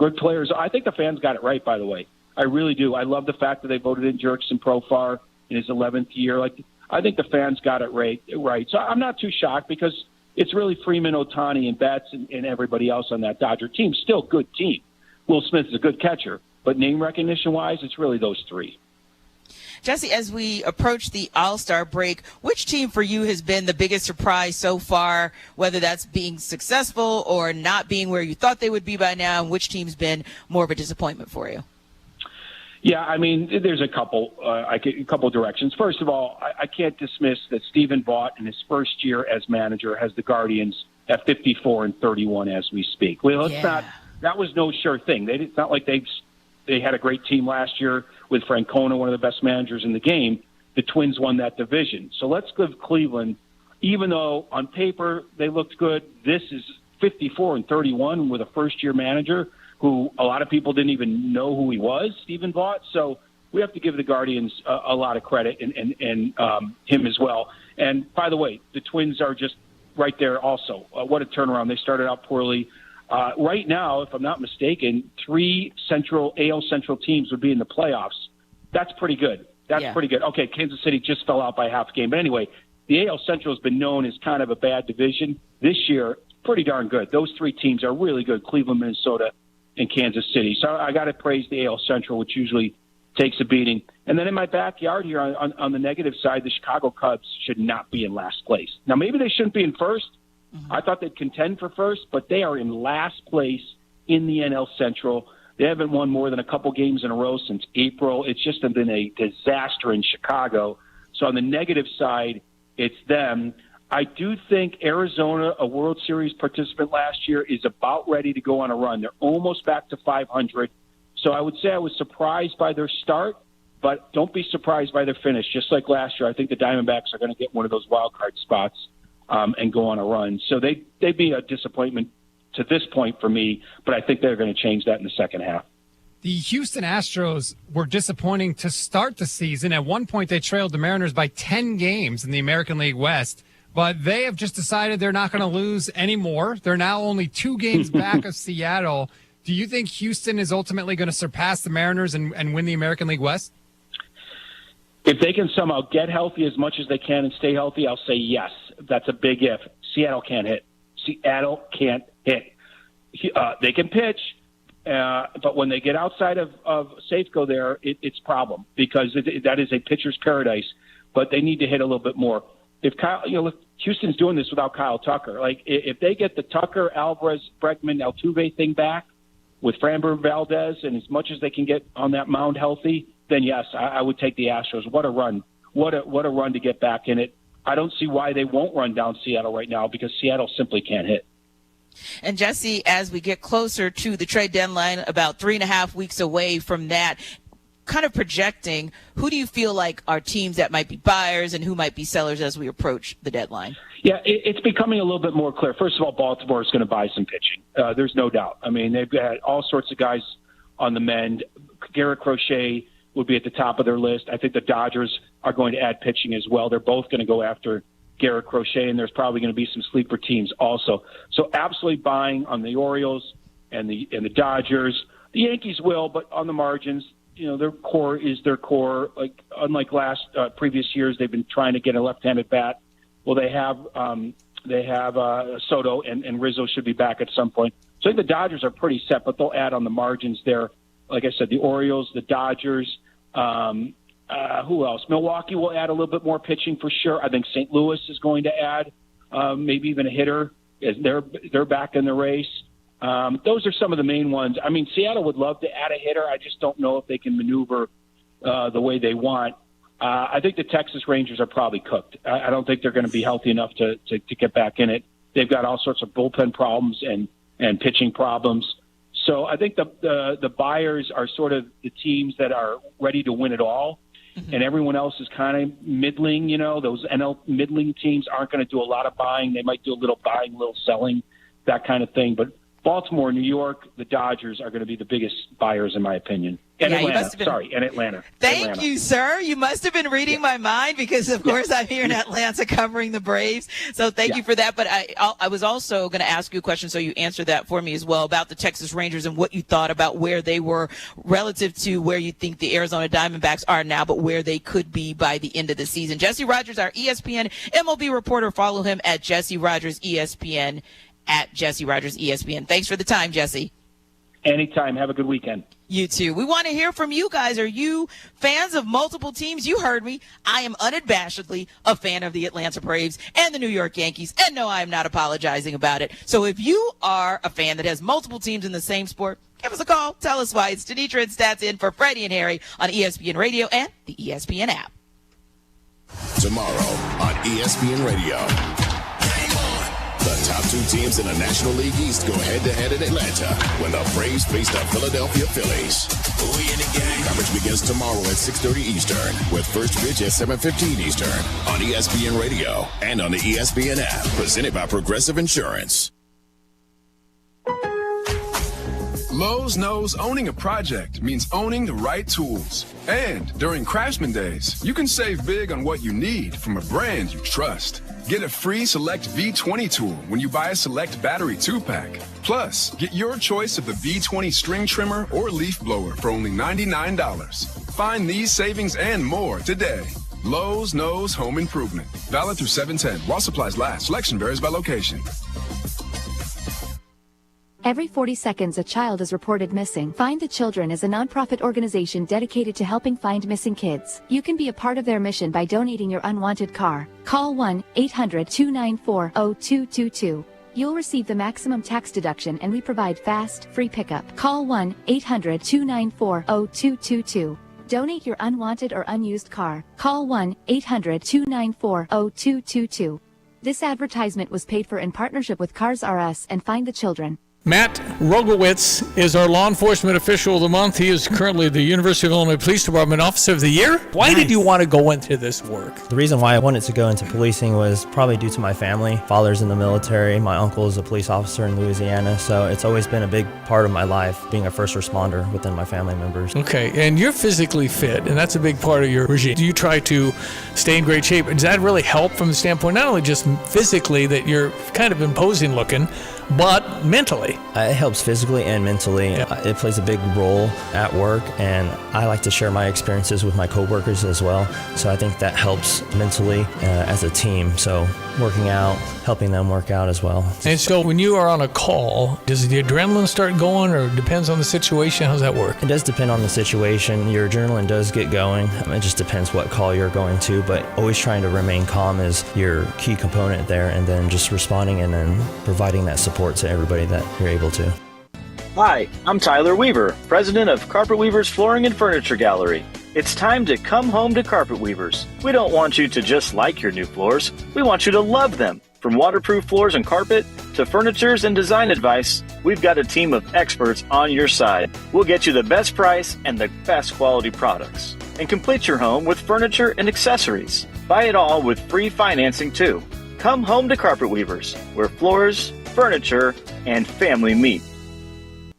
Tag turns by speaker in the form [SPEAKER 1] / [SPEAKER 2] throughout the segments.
[SPEAKER 1] good players. I think the fans got it right, by the way. I really do. I love the fact that they voted in Jurickson Profar in his 11th year. I think the fans got it right. So I'm not too shocked because it's really Freeman, Ohtani, and Betts and everybody else on that Dodger team. Still a good team. Will Smith is a good catcher. But name recognition-wise, it's really those three.
[SPEAKER 2] Jesse, as we approach the All-Star break, which team for you has been the biggest surprise so far, whether that's being successful or not being where you thought they would be by now, and which team's been more of a disappointment for you?
[SPEAKER 1] Yeah, I mean, there's a couple directions. First of all, I can't dismiss that Stephen Vaught in his first year as manager has the Guardians at 54-31 as we speak. Well, that was no sure thing. It's not like they had a great team last year with Francona, one of the best managers in the game. The Twins won that division. So let's give Cleveland, even though on paper they looked good, this is 54-31 with a first-year manager who a lot of people didn't even know who he was, Stephen Vaught. So we have to give the Guardians a lot of credit and him as well. And by the way, the Twins are just right there also. What a turnaround. They started out poorly. Right now, if I'm not mistaken, 3 AL Central teams would be in the playoffs. That's pretty good. Pretty good. Okay, Kansas City just fell out by half a game. But anyway, the AL Central has been known as kind of a bad division. This year, pretty darn good. Those 3 teams are really good, Cleveland, Minnesota, and Kansas City. So I got to praise the AL Central, which usually takes a beating. And then in my backyard here on the negative side, the Chicago Cubs should not be in last place. Now, maybe they shouldn't be in first. Mm-hmm. I thought they'd contend for first, but they are in last place in the NL Central. They haven't won more than a couple games in a row since April. It's just been a disaster in Chicago. So on the negative side, it's them. I do think Arizona, a World Series participant last year, is about ready to go on a run. They're almost back to 500. So I would say I was surprised by their start, but don't be surprised by their finish. Just like last year, I think the Diamondbacks are going to get one of those wild card spots and go on a run. So they'd be a disappointment to this point for me, but I think they're going to change that in the second half.
[SPEAKER 3] The Houston Astros were disappointing to start the season. At one point, they trailed the Mariners by 10 games in the American League West. But they have just decided they're not going to lose anymore. They're now only 2 games back of Seattle. Do you think Houston is ultimately going to surpass the Mariners and win the American League West?
[SPEAKER 1] If they can somehow get healthy as much as they can and stay healthy, I'll say yes. That's a big if. Seattle can't hit. Seattle can't hit. They can pitch, but when they get outside of Safeco there, it's a problem because that is a pitcher's paradise. But they need to hit a little bit more. If Houston's doing this without Kyle Tucker. Like if they get the Tucker, Alvarez, Bregman, Altuve thing back with Framber Valdez, and as much as they can get on that mound healthy, then yes, I would take the Astros. What a run! What a run to get back in it. I don't see why they won't run down Seattle right now because Seattle simply can't hit.
[SPEAKER 2] And Jesse, as we get closer to the trade deadline, about 3.5 weeks away from that, kind of projecting, who do you feel like are teams that might be buyers and who might be sellers as we approach the deadline?
[SPEAKER 1] Yeah, it's becoming a little bit more clear. First of all, Baltimore is going to buy some pitching. There's no doubt. I mean, they've got all sorts of guys on the mend. Garrett Crochet would be at the top of their list. I think the Dodgers are going to add pitching as well. They're both going to go after Garrett Crochet, and there's probably going to be some sleeper teams also. So absolutely buying on the Orioles and the Dodgers. The Yankees will, but on the margins. Their core is their core. Like unlike previous years, they've been trying to get a left-handed bat. Well, they have Soto and Rizzo should be back at some point. So I think the Dodgers are pretty set, but they'll add on the margins there. Like I said, the Orioles, the Dodgers. Who else? Milwaukee will add a little bit more pitching for sure. I think St. Louis is going to add maybe even a hitter. As they're back in the race. Those are some of the main ones. I mean, Seattle would love to add a hitter. I just don't know if they can maneuver the way they want. I think the Texas Rangers are probably cooked. I don't think they're going to be healthy enough to get back in it. They've got all sorts of bullpen problems and pitching problems. So I think the buyers are sort of the teams that are ready to win it all. Mm-hmm. And everyone else is kind of middling. Those NL middling teams aren't going to do a lot of buying. They might do a little buying, a little selling, that kind of thing. But Baltimore, New York, the Dodgers are going to be the biggest buyers, in my opinion. And Atlanta.
[SPEAKER 2] Thank you, sir. You must have been reading my mind because, of course, I'm here in Atlanta covering the Braves. So thank you for that. But I was also going to ask you a question, so you answered that for me as well, about the Texas Rangers and what you thought about where they were relative to where you think the Arizona Diamondbacks are now, but where they could be by the end of the season. Jesse Rogers, our ESPN MLB reporter. Follow him at Jesse Rogers ESPN, at Jesse Rogers ESPN. Thanks for the time, Jesse.
[SPEAKER 1] Anytime. Have a good weekend.
[SPEAKER 2] You too. We want to hear from you guys. Are you fans of multiple teams? You heard me. I am unabashedly a fan of the Atlanta Braves and the New York Yankees. And no, I am not apologizing about it. So if you are a fan that has multiple teams in the same sport, give us a call. Tell us why. It's Denitra and Stats in for Freddie and Harry on ESPN Radio and the ESPN app.
[SPEAKER 4] Tomorrow on ESPN Radio. The top two teams in the National League East go head-to-head in Atlanta when the Braves face the Philadelphia Phillies. We in the game. Coverage begins tomorrow at 6:30 Eastern with first pitch at 7:15 Eastern on ESPN Radio and on the ESPN app. Presented by Progressive Insurance.
[SPEAKER 5] Lowe's knows owning a project means owning the right tools. And during Craftsman Days, you can save big on what you need from a brand you trust. Get a free Select V20 tool when you buy a Select Battery 2-pack. Plus, get your choice of the V20 string trimmer or leaf blower for only $99. Find these savings and more today. Lowe's knows home improvement. Valid through 7/10 while supplies last. Selection varies by location.
[SPEAKER 6] Every 40 seconds a child is reported missing. Find the Children is a nonprofit organization dedicated to helping find missing kids. You can be a part of their mission by donating your unwanted car. Call 1-800-294-0222. You'll receive the maximum tax deduction and we provide fast, free pickup. Call 1-800-294-0222. Donate your unwanted or unused car. Call 1-800-294-0222. This advertisement was paid for in partnership with Cars R Us and Find the Children.
[SPEAKER 7] Matt Rogowitz is our law enforcement official of the month. He is currently the University of Illinois Police Department Officer of the Year. Why did you want to go into this work?
[SPEAKER 8] The reason why I wanted to go into policing was probably due to my family. Father's in the military. My uncle is a police officer in Louisiana. So it's always been a big part of my life, being a first responder within my family members.
[SPEAKER 7] Okay, and you're physically fit, and that's a big part of your regime. Do you try to stay in great shape? Does that really help from the standpoint, not only just physically, that you're kind of imposing looking, but mentally?
[SPEAKER 8] It helps physically and mentally.
[SPEAKER 7] Yeah.
[SPEAKER 8] It plays a big role at work, and I like to share my experiences with my coworkers as well. So I think that helps mentally as a team. So working out, helping them work out as well.
[SPEAKER 7] And so when you are on a call, does the adrenaline start going, or depends on the situation? How does that work?
[SPEAKER 8] It does depend on the situation. Your adrenaline does get going. It just depends what call you're going to, but always trying to remain calm is your key component there, and then just responding and then providing that support to everybody that you're able to.
[SPEAKER 9] Hi, I'm Tyler Weaver, president of Carpet Weavers Flooring and Furniture Gallery. It's time to come home to Carpet Weavers. We don't want you to just like your new floors. We want you to love them. From waterproof floors and carpet to furnitures and design advice, we've got a team of experts on your side. We'll get you the best price and the best quality products. And complete your home with furniture and accessories. Buy it all with free financing too. Come home to Carpet Weavers, where floors, furniture, and family meet.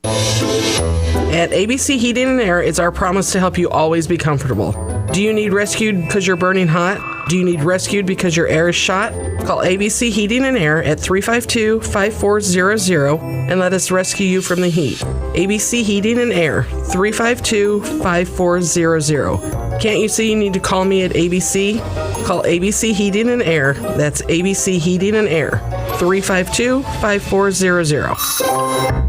[SPEAKER 10] At ABC Heating and Air, it's our promise to help you always be comfortable. Do you need rescued because you're burning hot? Do you need rescued because your air is shot? Call ABC Heating and Air at 352-5400 and let us rescue you from the heat. ABC Heating and Air, 352-5400. Can't you see you need to call me at ABC? Call ABC Heating and Air. That's ABC Heating and Air, 352-5400.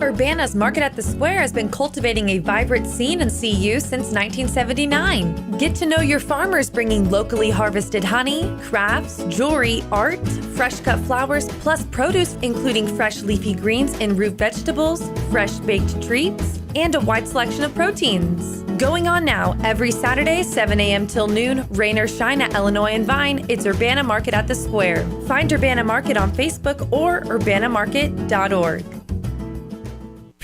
[SPEAKER 11] Urbana's Market at the Square has been cultivating a vibrant scene in CU since 1979. Get to know your farmers bringing locally harvested honey, crafts, jewelry, art, fresh cut flowers, plus produce including fresh leafy greens and root vegetables, fresh baked treats, and a wide selection of proteins. Going on now, every Saturday, 7 a.m. till noon, rain or shine at Illinois and Vine, it's Urbana Market at the Square. Find Urbana Market on Facebook or urbanamarket.org.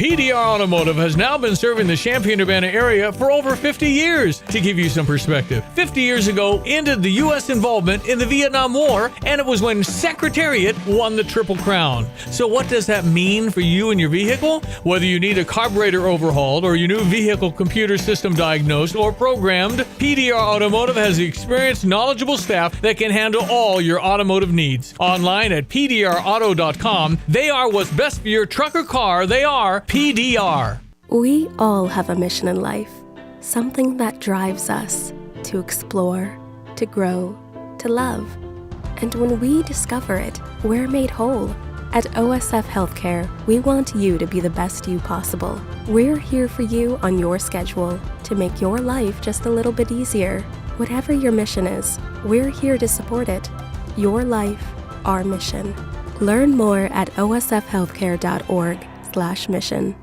[SPEAKER 7] PDR Automotive has now been serving the Champaign-Urbana area for over 50 years. To give you some perspective, 50 years ago ended the U.S. involvement in the Vietnam War, and it was when Secretariat won the Triple Crown. So what does that mean for you and your vehicle? Whether you need a carburetor overhauled or your new vehicle computer system diagnosed or programmed, PDR Automotive has the experienced, knowledgeable staff that can handle all your automotive needs. Online at pdrauto.com, they are what's best for your truck or car. They are PDR.
[SPEAKER 12] We all have a mission in life, something that drives us to explore, to grow, to love. And when we discover it, we're made whole. At OSF Healthcare, we want you to be the best you possible. We're here for you on your schedule to make your life just a little bit easier. Whatever your mission is, we're here to support it. Your life, our mission. Learn more at osfhealthcare.org/mission.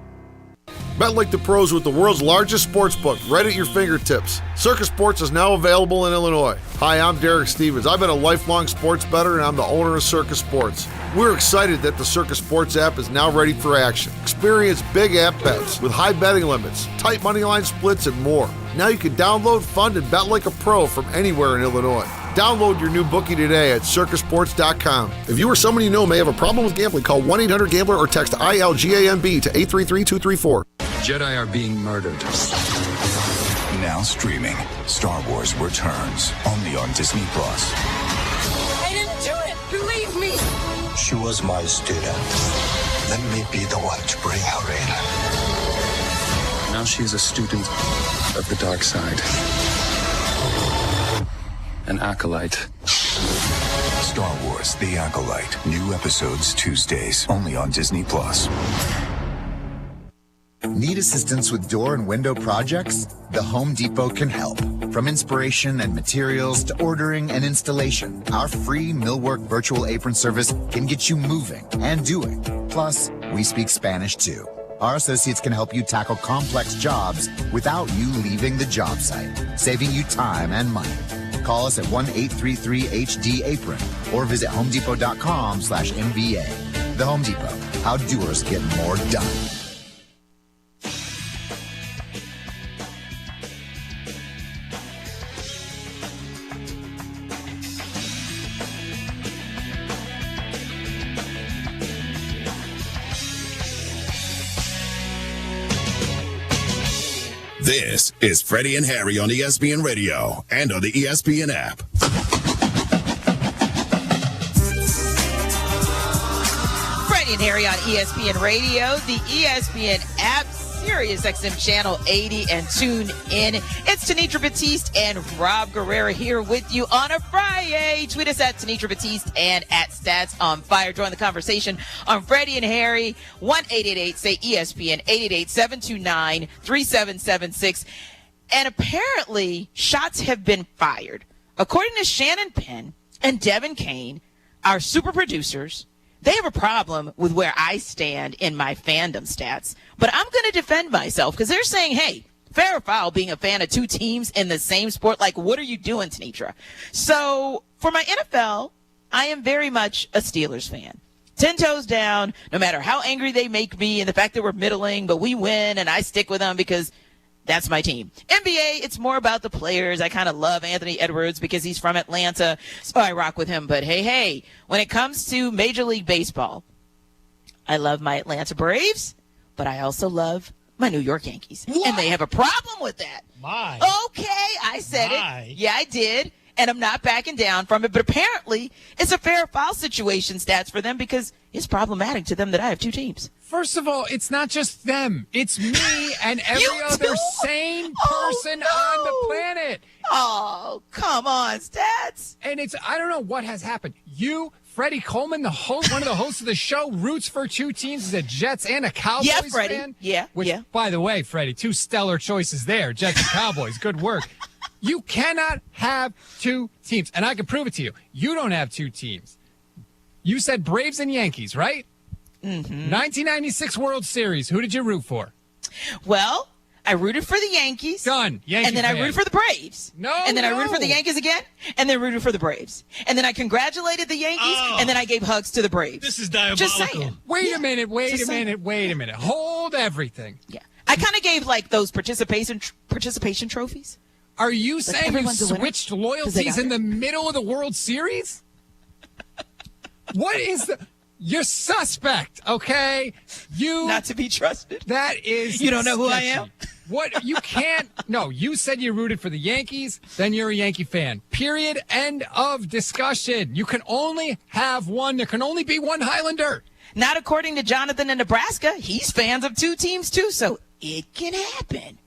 [SPEAKER 13] Bet like the pros with the world's largest sports book right at your fingertips. Circus Sports is now available in Illinois. Hi, I'm Derek Stevens. I've been a lifelong sports bettor, and I'm the owner of Circus Sports. We're excited that the Circus Sports app is now ready for action. Experience big app bets with high betting limits, tight money line splits, and more. Now you can download, fund, and bet like a pro from anywhere in Illinois. Download your new bookie today at circusports.com. If you or someone you know may have a problem with gambling, call 1-800-GAMBLER or text ILGAMB to 833-234.
[SPEAKER 14] Jedi are being murdered. Now streaming, Star Wars Returns, only on Disney+.
[SPEAKER 15] I didn't do it! Believe me!
[SPEAKER 16] She was my student. Let me be the one to bring her in.
[SPEAKER 14] Now she is a student of the dark side. An acolyte. Star Wars The Acolyte. New episodes Tuesdays, only on Disney+.
[SPEAKER 17] Need assistance with door and window projects? The Home Depot can help. From inspiration and materials to ordering and installation, our free Millwork virtual apron service can get you moving and doing. Plus, we speak Spanish too. Our associates can help you tackle complex jobs without you leaving the job site, saving you time and money. Call us at 1-833-HD-APRON or visit homedepot.com/MBA. The Home Depot, how doers get more done.
[SPEAKER 4] This is Freddie and Harry on ESPN Radio and on the ESPN app.
[SPEAKER 2] Freddie and Harry on ESPN Radio, the ESPN app, Sirius XM Channel 80, and tune in. It's Tanitra Batiste and Rob Guerrera here with you on a Friday. Tweet us at Tanitra Batiste and at Stats on Fire. Join the conversation on Freddie and Harry, 1-888-SAY-ESPN, 888-729-3776. And apparently, shots have been fired. According to Shannon Penn and Devin Kane, our super producers, they have a problem with where I stand in my fandom stats. But I'm going to defend myself because they're saying, hey, fair or foul being a fan of two teams in the same sport. Like, what are you doing, Tanitra? So for my NFL, I am very much a Steelers fan. 10 toes down, no matter how angry they make me and the fact that we're middling, but we win and I stick with them because that's my team. NBA, it's more about the players. I kind of love Anthony Edwards because he's from Atlanta, so I rock with him. But hey, when it comes to Major League Baseball, I love my Atlanta Braves, but I also love my New York Yankees. What? And they have a problem with that.
[SPEAKER 7] My.
[SPEAKER 2] Okay, I said it. Yeah, I did. And I'm not backing down from it. But apparently, it's a fair or foul situation stats for them because it's problematic to them that I have two teams.
[SPEAKER 3] First of all, it's not just them. It's me and every other sane person on the planet.
[SPEAKER 2] Oh, come on, Stats.
[SPEAKER 3] And I don't know what has happened. You, Freddie Coleman, one of the hosts of the show, roots for two teams, a Jets and a Cowboys
[SPEAKER 2] Freddie.
[SPEAKER 3] fan.
[SPEAKER 2] Yeah,
[SPEAKER 3] By the way, Freddie, two stellar choices there, Jets and Cowboys. Good work. You cannot have two teams, and I can prove it to you. You don't have two teams. You said Braves and Yankees, right?
[SPEAKER 2] Mm-hmm.
[SPEAKER 3] 1996 World Series. Who did you root for?
[SPEAKER 2] Well, I rooted for the Yankees.
[SPEAKER 3] Done. Yankee
[SPEAKER 2] and then
[SPEAKER 3] fan.
[SPEAKER 2] I rooted for the Braves. And then I rooted for the Yankees again, and then rooted for the Braves. And then I congratulated the Yankees, and then I gave hugs to the Braves.
[SPEAKER 7] This is diabolical.
[SPEAKER 2] Just saying.
[SPEAKER 3] Wait a minute. Hold everything.
[SPEAKER 2] Yeah. I kind of gave like those participation trophies.
[SPEAKER 3] Are you saying you
[SPEAKER 2] everyone's a winner?
[SPEAKER 3] switched
[SPEAKER 2] 'Cause they
[SPEAKER 3] loyalties
[SPEAKER 2] got
[SPEAKER 3] in the middle of the World Series? What is you're suspect, okay? You
[SPEAKER 2] Not to be trusted.
[SPEAKER 3] That is
[SPEAKER 2] You don't know who I
[SPEAKER 3] sketchy.
[SPEAKER 2] am?
[SPEAKER 3] What you can't no, you said you rooted for the Yankees, then you're a Yankee fan. Period. End of discussion. You can only have one. There can only be one Highlander.
[SPEAKER 2] Not according to Jonathan in Nebraska. He's fans of two teams too, so it can happen.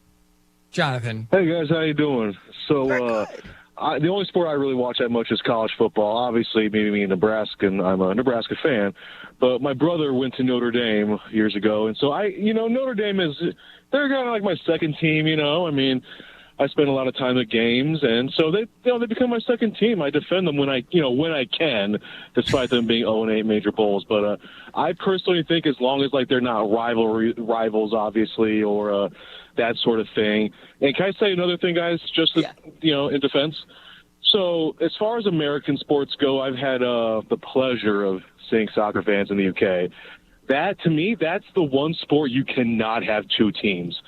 [SPEAKER 3] Jonathan.
[SPEAKER 18] Hey guys, how you doing? So the only sport I really watch that much is college football. Obviously, maybe being a Nebraskan, I'm a Nebraska fan. But my brother went to Notre Dame years ago, and so Notre Dame they're kind of like my second team. I mean, I spend a lot of time at games, and so they become my second team. I defend them when I can, despite them being 0-8 major bowls. But I personally think as long as they're not rivals, obviously, or that sort of thing. And can I say another thing, guys? Just in defense. So as far as American sports go, I've had the pleasure of seeing soccer fans in the UK. That, to me, that's the one sport you cannot have two teams.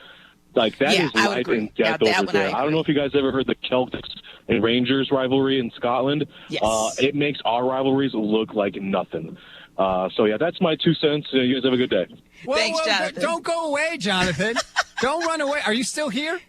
[SPEAKER 18] That is life and death over there. I don't know if you guys ever heard the Celtics and Rangers rivalry in Scotland.
[SPEAKER 2] Yes.
[SPEAKER 18] It makes our rivalries look like nothing. That's my 2 cents. You guys have a good day.
[SPEAKER 2] Thanks, Jonathan.
[SPEAKER 3] Don't go away, Jonathan. Don't run away. Are you still here?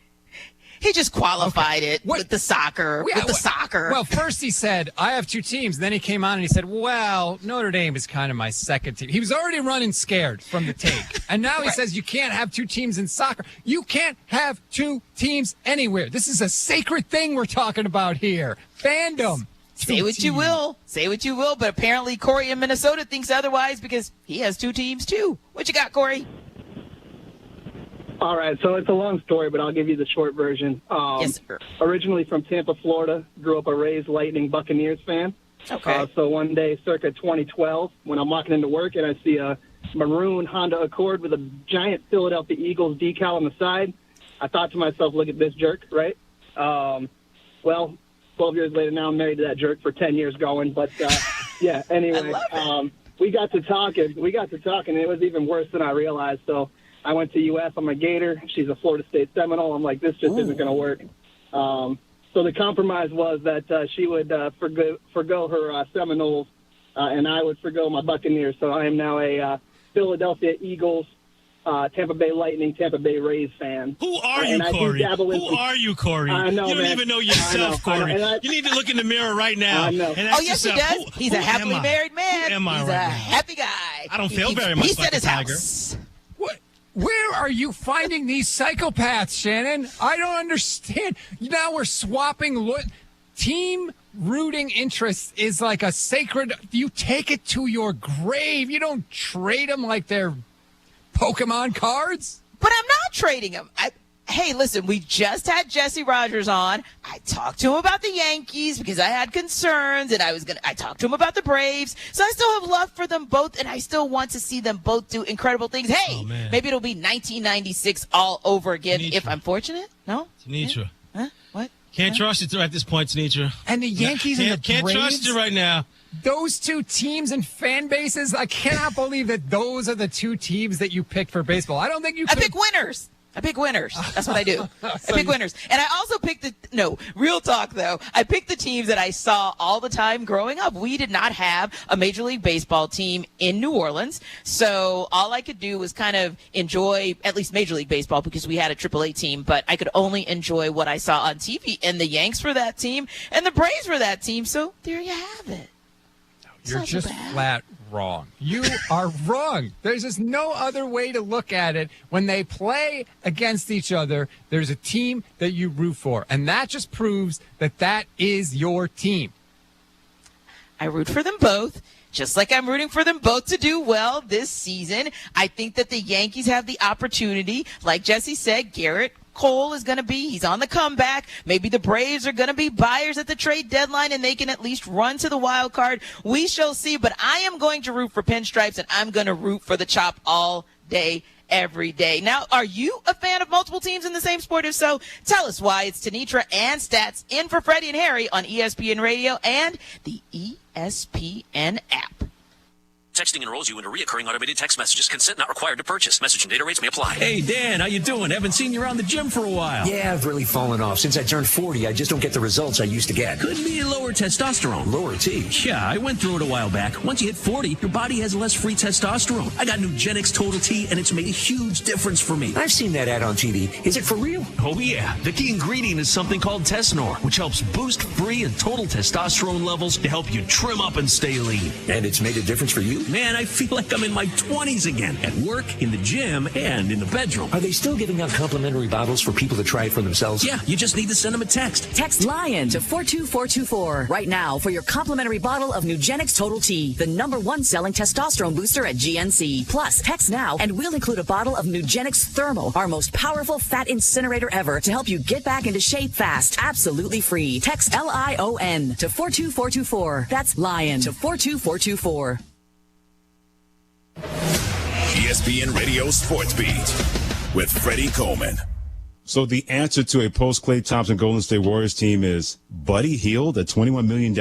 [SPEAKER 2] He just qualified it with the soccer.
[SPEAKER 3] Well, first he said, I have two teams. Then he came on and he said, well, Notre Dame is kind of my second team. He was already running scared from the take. And now he says you can't have two teams in soccer. You can't have two teams anywhere. This is a sacred thing we're talking about here. Fandom.
[SPEAKER 2] Say what you will. Say what you will. But apparently Corey in Minnesota thinks otherwise because he has two teams too. What you got, Corey?
[SPEAKER 19] All right, so it's a long story, but I'll give you the short version.
[SPEAKER 2] Yes, sir.
[SPEAKER 19] Originally from Tampa, Florida, grew up a Rays, Lightning, Buccaneers fan.
[SPEAKER 2] Okay.
[SPEAKER 19] So one day, circa 2012, when I'm walking into work and I see a maroon Honda Accord with a giant Philadelphia Eagles decal on the side, I thought to myself, look at this jerk, right? 12 years later, now I'm married to that jerk for 10 years going. But, anyway, we got to talking, and it was even worse than I realized. So I went to UF. I'm a Gator. She's a Florida State Seminole. I'm like, this just isn't going to work. So the compromise was that she would forgo her Seminoles, and I would forgo my Buccaneers. So I am now a Philadelphia Eagles, Tampa Bay Lightning, Tampa Bay Rays fan.
[SPEAKER 20] Who are you, Corey? Who are you, Corey?
[SPEAKER 19] I know,
[SPEAKER 20] you don't
[SPEAKER 19] man.
[SPEAKER 20] even know yourself, Corey.
[SPEAKER 19] You
[SPEAKER 20] need to look in the mirror right now.
[SPEAKER 19] I know.
[SPEAKER 20] And ask
[SPEAKER 2] yes,
[SPEAKER 20] yourself,
[SPEAKER 2] he does. He's a happily married man.
[SPEAKER 20] Who am I
[SPEAKER 2] He's
[SPEAKER 20] right
[SPEAKER 2] a
[SPEAKER 20] now?
[SPEAKER 2] happy guy.
[SPEAKER 20] I don't feel very much
[SPEAKER 2] Peace
[SPEAKER 20] like
[SPEAKER 2] at
[SPEAKER 20] a
[SPEAKER 2] his
[SPEAKER 20] tiger.
[SPEAKER 2] house.
[SPEAKER 3] Where are you finding these psychopaths, Shannon? I don't understand. Now we're swapping team rooting interest is like a sacred. You take it to your grave. You don't trade them like they're Pokemon cards.
[SPEAKER 2] But I'm not trading him. Hey, listen, we just had Jesse Rogers on. I talked to him about the Yankees because I had concerns, and I talked to him about the Braves. So I still have love for them both, and I still want to see them both do incredible things. Hey, maybe it'll be 1996 all over again if I'm fortunate. No?
[SPEAKER 20] Tanitra.
[SPEAKER 2] Huh? What?
[SPEAKER 20] Can't trust you at this point, Tanitra.
[SPEAKER 3] And the Yankees and the
[SPEAKER 20] Can't
[SPEAKER 3] Braves?
[SPEAKER 20] trust you right now.
[SPEAKER 3] Those two teams and fan bases, I cannot believe that those are the two teams that you picked for baseball. I don't think you could.
[SPEAKER 2] I pick winners. That's what I do. I pick winners. And I also pick real talk though, I picked the teams that I saw all the time growing up. We did not have a Major League Baseball team in New Orleans. So all I could do was kind of enjoy at least Major League Baseball because we had a AAA team, but I could only enjoy what I saw on TV. And the Yanks were that team and the Braves were that team. So there you have it.
[SPEAKER 3] You're just flat wrong. You are wrong. There's just no other way to look at it. When they play against each other, there's a team that you root for. And that just proves that is your team.
[SPEAKER 2] I root for them both. Just like I'm rooting for them both to do well this season. I think that the Yankees have the opportunity, like Jesse said, Garrett Cole is going to he's on the comeback. Maybe the Braves are going to be buyers at the trade deadline and they can at least run to the wild card. We shall see, but I am going to root for Pinstripes and I'm going to root for the Chop all day, every day. Now, are you a fan of multiple teams in the same sport? If so, tell us why. It's Tanitra and Stats in for Freddie and Harry on ESPN Radio and the ESPN app.
[SPEAKER 21] Texting enrolls you into recurring automated text messages. Consent not required to purchase. Message and data rates may apply.
[SPEAKER 22] Hey, Dan, how you doing? Haven't seen you around the gym for a while.
[SPEAKER 23] Yeah, I've really fallen off. Since I turned 40, I just don't get the results I used to get.
[SPEAKER 22] Could be lower testosterone.
[SPEAKER 23] Lower T?
[SPEAKER 22] Yeah, I went through it a while back. Once you hit 40, your body has less free testosterone. I got Nugenix Total T, and it's made a huge difference for me.
[SPEAKER 23] I've seen that ad on TV. Is it for real?
[SPEAKER 22] Oh, yeah. The key ingredient is something called Tesnor, which helps boost free and total testosterone levels to help you trim up and stay lean.
[SPEAKER 23] And it's made a difference for you?
[SPEAKER 22] Man, I feel like I'm in my 20s again, at work, in the gym, and in the bedroom.
[SPEAKER 23] Are they still giving out complimentary bottles for people to try it for themselves?
[SPEAKER 22] Yeah, you just need to send them a text.
[SPEAKER 24] Text LION to 42424 right now for your complimentary bottle of Nugenix Total T, the #1 selling testosterone booster at GNC. Plus, text now and we'll include a bottle of Nugenix Thermal, our most powerful fat incinerator ever, to help you get back into shape fast, absolutely free. Text LION to 42424. That's LION to 42424.
[SPEAKER 4] ESPN Radio Sports Beat with Freddie Coleman.
[SPEAKER 25] So the answer to a post-Klay Thompson Golden State Warriors team is Buddy Hield at $21 million?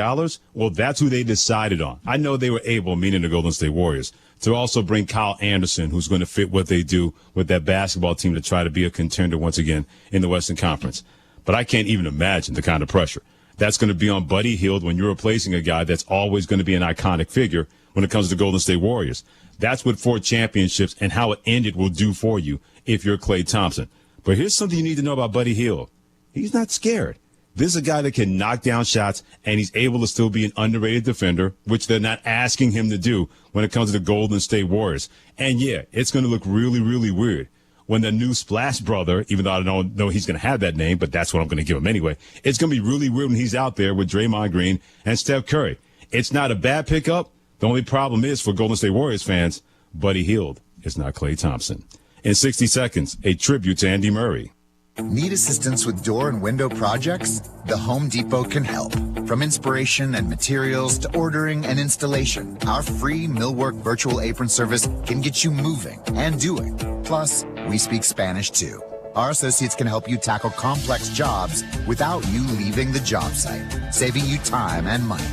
[SPEAKER 25] Well, that's who they decided on. I know they were able, meaning the Golden State Warriors, to also bring Kyle Anderson, who's going to fit what they do with that basketball team to try to be a contender once again in the Western Conference. But I can't even imagine the kind of pressure that's going to be on Buddy Hield when you're replacing a guy that's always going to be an iconic figure when it comes to the Golden State Warriors. That's what 4 championships and how it ended will do for you if you're Klay Thompson. But here's something you need to know about Buddy Hield. He's not scared. This is a guy that can knock down shots, and he's able to still be an underrated defender, which they're not asking him to do when it comes to the Golden State Warriors. And, yeah, it's going to look really, really weird when the new Splash Brother, even though I don't know he's going to have that name, but that's what I'm going to give him anyway, it's going to be really weird when he's out there with Draymond Green and Steph Curry. It's not a bad pickup. The only problem is for Golden State Warriors fans, Buddy Hield is not Klay Thompson. In 60 seconds, a tribute to Andy Murray.
[SPEAKER 17] Need assistance with door and window projects? The Home Depot can help. From inspiration and materials to ordering and installation, our free Millwork virtual apron service can get you moving and doing. Plus, we speak Spanish too. Our associates can help you tackle complex jobs without you leaving the job site, saving you time and money.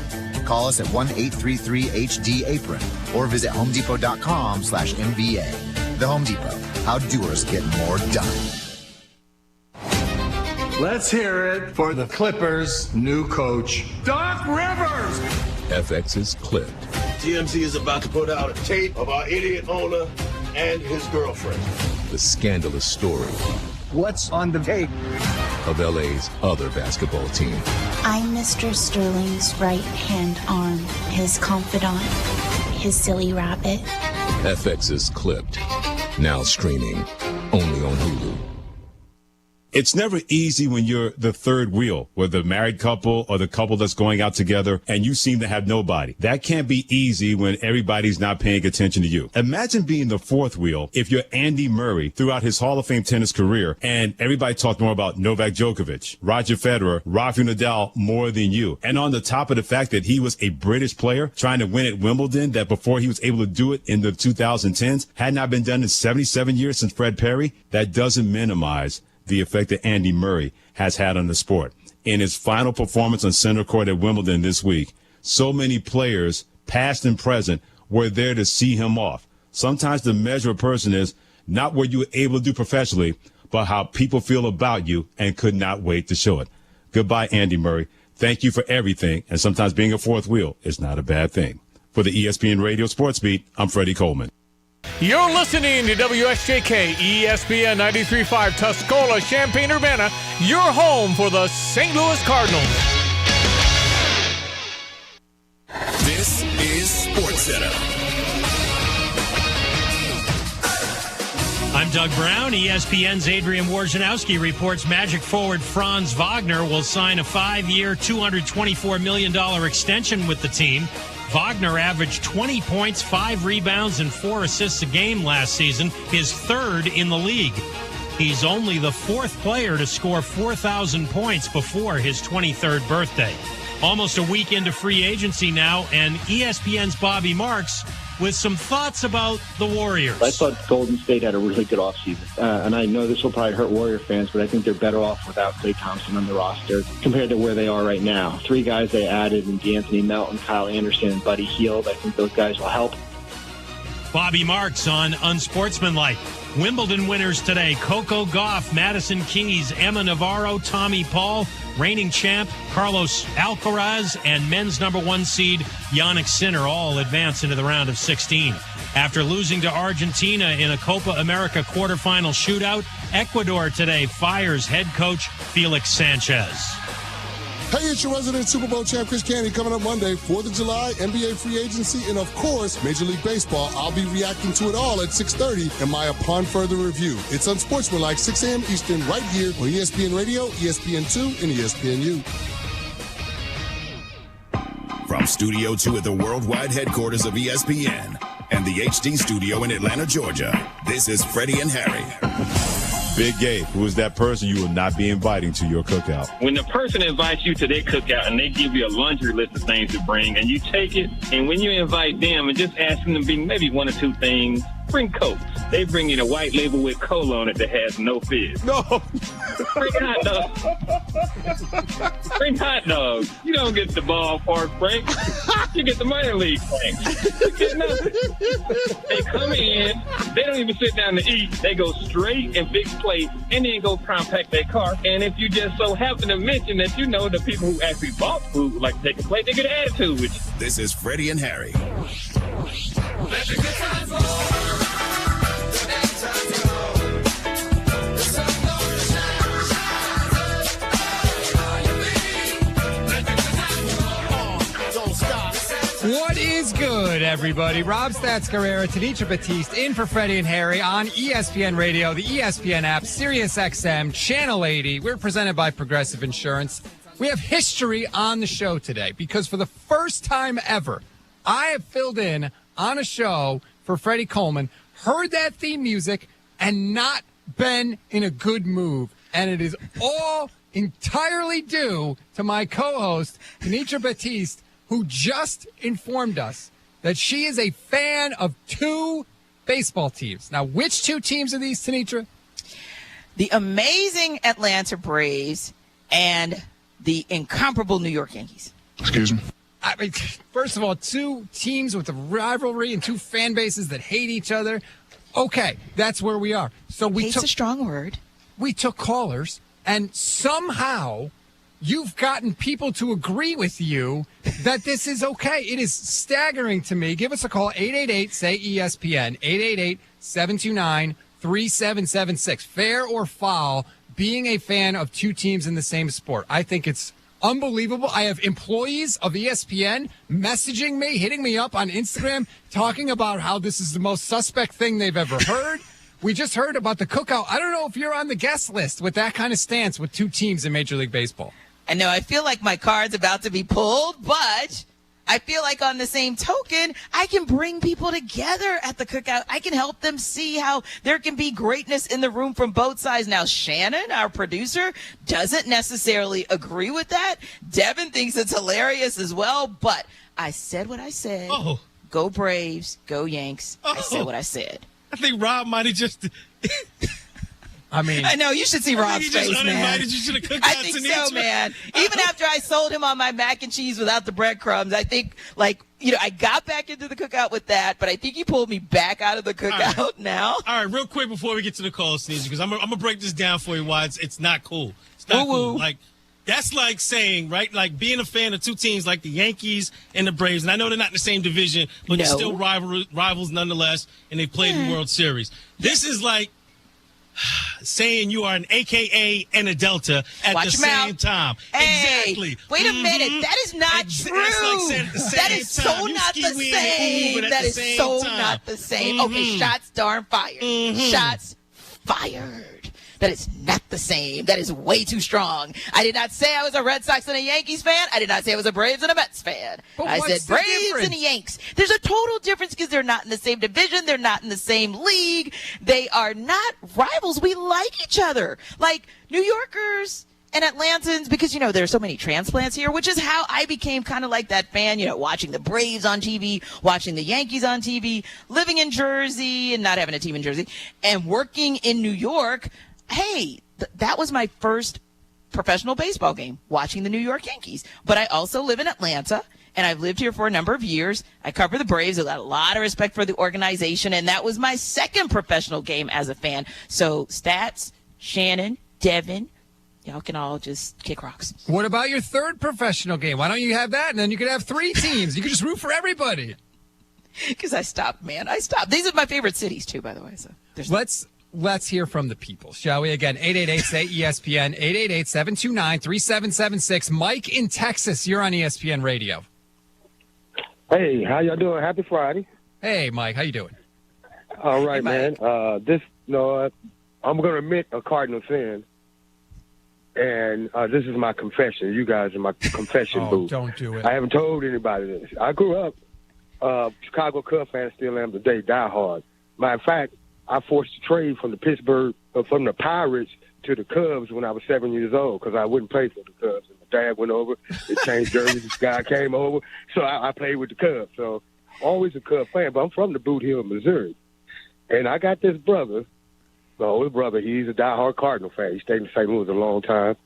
[SPEAKER 17] Call us at 1-833-HD-APRON or visit homedepot.com/MVA. The Home Depot, how doers get more done.
[SPEAKER 26] Let's hear it for the Clippers' new coach, Doc Rivers.
[SPEAKER 4] FX's Clipped.
[SPEAKER 27] TMZ is about to put out a tape of our idiot owner and his girlfriend.
[SPEAKER 4] The scandalous story
[SPEAKER 26] What's on the tape
[SPEAKER 4] of LA's other basketball team.
[SPEAKER 28] I'm Mr. Sterling's right-hand arm, his confidant, his silly rabbit.
[SPEAKER 4] FX's Clipped. Now streaming only on Hulu.
[SPEAKER 25] It's never easy when you're the third wheel, whether the married couple or the couple that's going out together, and you seem to have nobody. That can't be easy when everybody's not paying attention to you. Imagine being the fourth wheel if you're Andy Murray throughout his Hall of Fame tennis career, and everybody talked more about Novak Djokovic, Roger Federer, Rafael Nadal more than you. And on the top of the fact that he was a British player trying to win at Wimbledon, that before he was able to do it in the 2010s, had not been done in 77 years since Fred Perry, that doesn't minimize the effect that Andy Murray has had on the sport. In his final performance on center court at Wimbledon this week, so many players, past and present, were there to see him off. Sometimes the measure of a person is not what you were able to do professionally, but how people feel about you and could not wait to show it. Goodbye, Andy Murray. Thank you for everything, and sometimes being a fourth wheel is not a bad thing. For the ESPN Radio Sports Beat, I'm Freddie Coleman.
[SPEAKER 7] You're listening to WSJK ESPN 93.5 Tuscola, Champaign-Urbana, your home for the St. Louis Cardinals.
[SPEAKER 4] This is SportsCenter.
[SPEAKER 20] I'm Doug Brown. ESPN's Adrian Wojnarowski reports Magic forward Franz Wagner will sign a 5-year, $224 million extension with the team. Wagner averaged 20 points, 5 rebounds, and 4 assists a game last season, his third in the league. He's only the 4th player to score 4,000 points before his 23rd birthday. Almost a week into free agency now, and ESPN's Bobby Marks with some thoughts about the Warriors.
[SPEAKER 29] I thought Golden State had a really good offseason. And I know this will probably hurt Warrior fans, but I think they're better off without Klay Thompson on the roster compared to where they are right now. 3 guys they added in D'Anthony Melton, Kyle Anderson, and Buddy Hield. I think those guys will help.
[SPEAKER 20] Bobby Marks on Unsportsmanlike. Wimbledon winners today: Coco Gauff, Madison Keys, Emma Navarro, Tommy Paul, reigning champ Carlos Alcaraz, and men's number 1 seed Jannik Sinner all advance into the round of 16. After losing to Argentina in a Copa America quarterfinal shootout, Ecuador today fires head coach Felix Sanchez.
[SPEAKER 1] Hey, it's your resident Super Bowl champ, Chris Candy, coming up Monday, 4th of July, NBA free agency, and of course, Major League Baseball. I'll be reacting to it all at 6:30 in my Upon Further Review. It's Unsportsmanlike, 6 a.m. Eastern, right here on ESPN Radio, ESPN2, and ESPNU.
[SPEAKER 4] From Studio 2 at the worldwide headquarters of ESPN and the HD studio in Atlanta, Georgia, this is Freddie and Harry.
[SPEAKER 25] Big Gabe, who is that person you will not be inviting to your cookout?
[SPEAKER 5] When the person invites you to their cookout and they give you a laundry list of things to bring and you take it, and when you invite them and just ask them to bring maybe 1 or 2 things, bring Cokes. They bring you a white label with cola on it that has no fizz.
[SPEAKER 25] No.
[SPEAKER 5] Bring hot dogs. Bring hot dogs. You don't get the ballpark Frank. You get the minor league Frank. You get nothing. They come in, they don't even sit down to eat. They go straight and big plate and then go compact their car. And if you just so happen to mention that you know the people who actually bought food would like to take a plate, they get an attitude with you.
[SPEAKER 4] This is Freddie and Harry.
[SPEAKER 15] Let the good times roll. The bad times roll. The sun gonna shine, shine, all you need. Let the good times roll. Don't stop.
[SPEAKER 3] What is good, everybody? Rob Stats Guerrera, Tanisha Batiste, in for Freddie and Harry on ESPN Radio, the ESPN app, Sirius XM, Channel 80. We're presented by Progressive Insurance. We have history on the show today because for the first time ever, I have filled in on a show for Freddie Coleman, heard that theme music, and not been in a good mood. And it is all entirely due to my co-host, Tanisha Batiste, who just informed us that she is a fan of 2 baseball teams. Now, which 2 teams are these, Tanisha?
[SPEAKER 2] The amazing Atlanta Braves and the incomparable New York Yankees.
[SPEAKER 1] Excuse me?
[SPEAKER 3] I mean, first of all, 2 teams with a rivalry and 2 fan bases that hate each other. Okay, that's where we are. So
[SPEAKER 2] Hate's a strong word.
[SPEAKER 3] We took callers, and somehow you've gotten people to agree with you that this is okay. It is staggering to me. Give us a call, 888-SAY-ESPN, 888-729-3776. Fair or foul, being a fan of 2 teams in the same sport. I think it's unbelievable. I have employees of ESPN messaging me, hitting me up on Instagram, talking about how this is the most suspect thing they've ever heard. We just heard about the cookout. I don't know if you're on the guest list with that kind of stance with 2 teams in Major League Baseball.
[SPEAKER 2] I know, I feel like my card's about to be pulled, but I feel like on the same token, I can bring people together at the cookout. I can help them see how there can be greatness in the room from both sides. Now, Shannon, our producer, doesn't necessarily agree with that. Devin thinks it's hilarious as well, but I said what I said.
[SPEAKER 20] Oh.
[SPEAKER 2] Go Braves, go Yanks. I said what I said.
[SPEAKER 20] I think Rob might have just...
[SPEAKER 3] I mean,
[SPEAKER 2] I know, you should see Rob's
[SPEAKER 20] he just
[SPEAKER 2] face, man.
[SPEAKER 20] uninvited you to the cookout.
[SPEAKER 2] I think so, man. Even after I sold him on my mac and cheese without the breadcrumbs, I think, I got back into the cookout with that, but I think he pulled me back out of the cookout now.
[SPEAKER 20] All right, real quick before we get to the call, Sneezy, because I'm gonna break this down for you why it's not cool. It's not cool. Like, that's like saying, right, like being a fan of 2 teams like the Yankees and the Braves, and I know they're not in the same division, but they're still rivals nonetheless, and they played in the World Series. This is like saying you are an AKA and a Delta at the same time.
[SPEAKER 2] Hey,
[SPEAKER 20] exactly.
[SPEAKER 2] Wait a minute. That is not true. That is so not the same. That is so not the same. Okay, shots darn fired. Shots fired. That is not the same. That is way too strong. I did not say I was a Red Sox and a Yankees fan. I did not say I was a Braves and a Mets fan.
[SPEAKER 3] But
[SPEAKER 2] I said Braves and the Yanks. There's a total difference because they're not in the same division. They're not in the same league. They are not rivals. We like each other. Like New Yorkers and Atlantans, because, there are so many transplants here, which is how I became kind of like that fan, watching the Braves on TV, watching the Yankees on TV, living in Jersey and not having a team in Jersey, and working in New York. Hey, that was my first professional baseball game, watching the New York Yankees. But I also live in Atlanta, and I've lived here for a number of years. I cover the Braves. I got a lot of respect for the organization, and that was my second professional game as a fan. So Stats, Shannon, Devin, y'all can all just kick rocks.
[SPEAKER 3] What about your third professional game? Why don't you have that, and then you could have 3 teams? You could just root for everybody.
[SPEAKER 2] Because I stopped, man. I stopped. These are my favorite cities, too, by the way. So
[SPEAKER 3] Let's hear from the people, shall we? Again, 888-SAY-ESPN, 888-729-3776. Mike in Texas, you're on ESPN Radio.
[SPEAKER 6] Hey, how y'all doing? Happy Friday.
[SPEAKER 3] Hey, Mike, how you doing?
[SPEAKER 6] All right, man. I'm going to admit a Cardinal fan, and this is my confession. You guys are my confession booth.
[SPEAKER 3] Don't do it.
[SPEAKER 6] I haven't told anybody this. I grew up Chicago Cubs fan, still am today, diehard. Matter of fact, I forced a trade from the Pirates to the Cubs when I was 7 years old because I wouldn't play for the Cubs. And my dad went over, they changed jerseys, this guy came over, so I played with the Cubs. So always a Cub fan, but I'm from the Boot Hill, Missouri. And I got this brother, my older brother, he's a diehard Cardinal fan. He stayed in St. Louis a long time.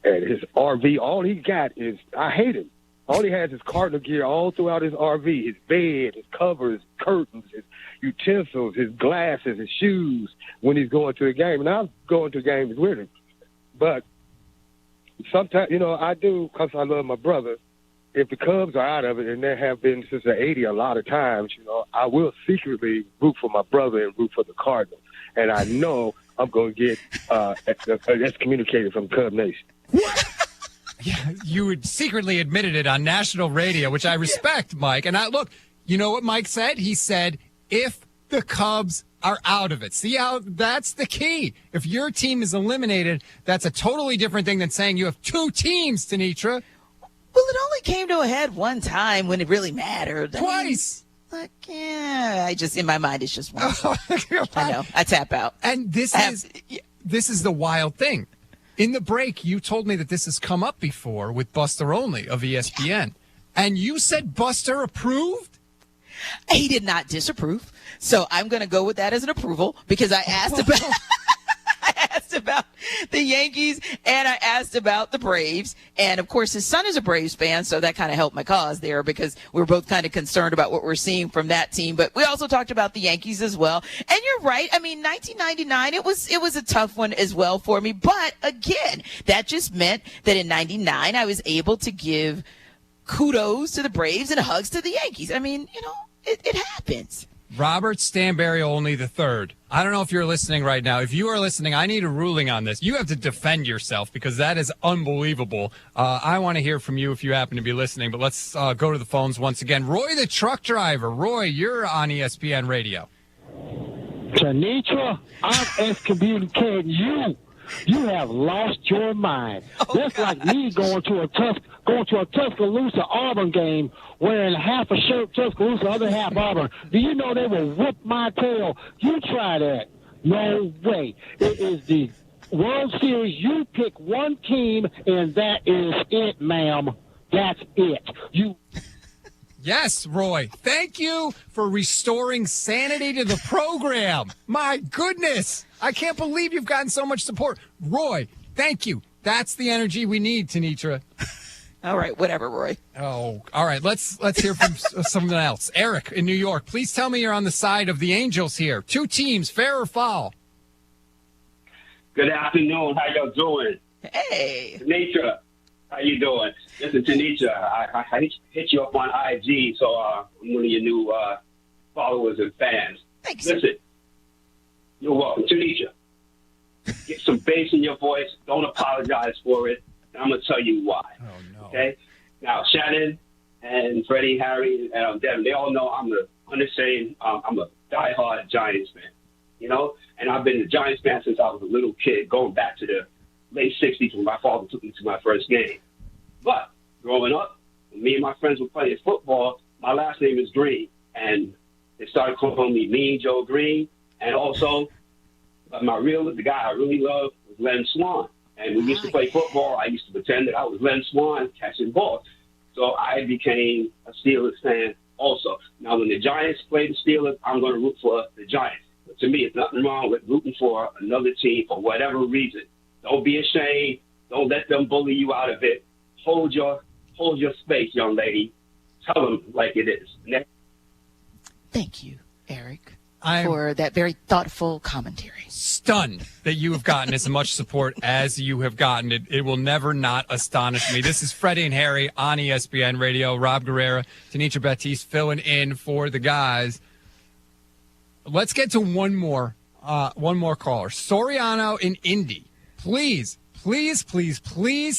[SPEAKER 6] And his RV, all he got is, I hate him. All he has is Cardinal gear all throughout his RV, his bed, his covers, curtains, his utensils, his glasses, his shoes when he's going to a game. And I'm going to games with him. But sometimes, I do because I love my brother. If the Cubs are out of it, and there have been since the 80s a lot of times, I will secretly root for my brother and root for the Cardinals. And I know I'm going to get excommunicated from Cub Nation.
[SPEAKER 3] Yeah, you had secretly admitted it on national radio, which I respect, Mike. And look, you know what Mike said? He said, if the Cubs are out of it. See how that's the key. If your team is eliminated, that's a totally different thing than saying you have 2 teams, Tenitra.
[SPEAKER 2] Well, it only came to a head one time when it really mattered.
[SPEAKER 3] Twice.
[SPEAKER 2] In my mind, it's just one. I know. I tap out.
[SPEAKER 3] And this is the wild thing. In the break, you told me that this has come up before with Buster Olney of ESPN. And you said Buster approved?
[SPEAKER 2] He did not disapprove. So I'm going to go with that as an approval because I asked about the Yankees and I asked about the Braves. And, of course, his son is a Braves fan, so that kind of helped my cause there because we were both kind of concerned about what we're seeing from that team. But we also talked about the Yankees as well. And you're right. I mean, 1999, it was a tough one as well for me. But, again, that just meant that in 99 I was able to give kudos to the Braves and hugs to the Yankees. I mean, it happens.
[SPEAKER 3] Robert Stanberry Olney III. I don't know if you're listening right now. If you are listening, I need a ruling on this. You have to defend yourself because that is unbelievable. I want to hear from you if you happen to be listening, but let's go to the phones once again. Roy, the truck driver. Roy, you're on ESPN Radio.
[SPEAKER 8] Tenitra, I'm excommunicating you. You have lost your mind. That's like me going to a Tuscaloosa Auburn game wearing half a shirt Tuscaloosa, other half Auburn. Do you know they will whoop my tail? You try that. No way. It is the World Series. You pick one team, and that is it, ma'am. That's it.
[SPEAKER 3] Yes, Roy. Thank you for restoring sanity to the program. My goodness. I can't believe you've gotten so much support. Roy, thank you. That's the energy we need, Tenitra.
[SPEAKER 2] All right, whatever, Roy.
[SPEAKER 3] Oh, all right. Let's hear from someone else. Eric in New York, please tell me you're on the side of the Angels here. 2 teams, fair or foul?
[SPEAKER 9] Good afternoon. How y'all doing?
[SPEAKER 2] Hey.
[SPEAKER 9] Tenitra, how you doing? This is Tenitra. I hit you up on IG, so I'm one of your new followers and fans.
[SPEAKER 2] Thanks.
[SPEAKER 9] Listen, you're welcome. Tenitra, get some bass in your voice. Don't apologize for it. And I'm going to tell you why.
[SPEAKER 3] Oh, no.
[SPEAKER 9] Okay? Now, Shannon and Freddie, Harry, and Devin, they all know I'm a diehard Giants fan, And I've been a Giants fan since I was a little kid, going back to the late 60s when my father took me to my first game. But growing up, when me and my friends were playing football, my last name is Green. And they started calling me Mean Joe Green. And also, the guy I really love was Len Swan. And we used to play football. I used to pretend that I was Len Swan catching balls. So I became a Steelers fan also. Now, when the Giants play the Steelers, I'm going to root for the Giants. But to me, it's nothing wrong with rooting for another team for whatever reason. Don't be ashamed. Don't let them bully you out of it. Hold your space, young lady. tell them like it is.
[SPEAKER 2] Thank you, Eric,
[SPEAKER 3] I'm
[SPEAKER 2] for that very thoughtful commentary.
[SPEAKER 3] Stunned that you have gotten as much support as you have gotten. It will never not astonish me. This is Freddie and Harry on ESPN Radio. Rob Guerrera, Tenitra Batiste filling in for the guys. Let's get to one more caller. Soriano in Indy. Please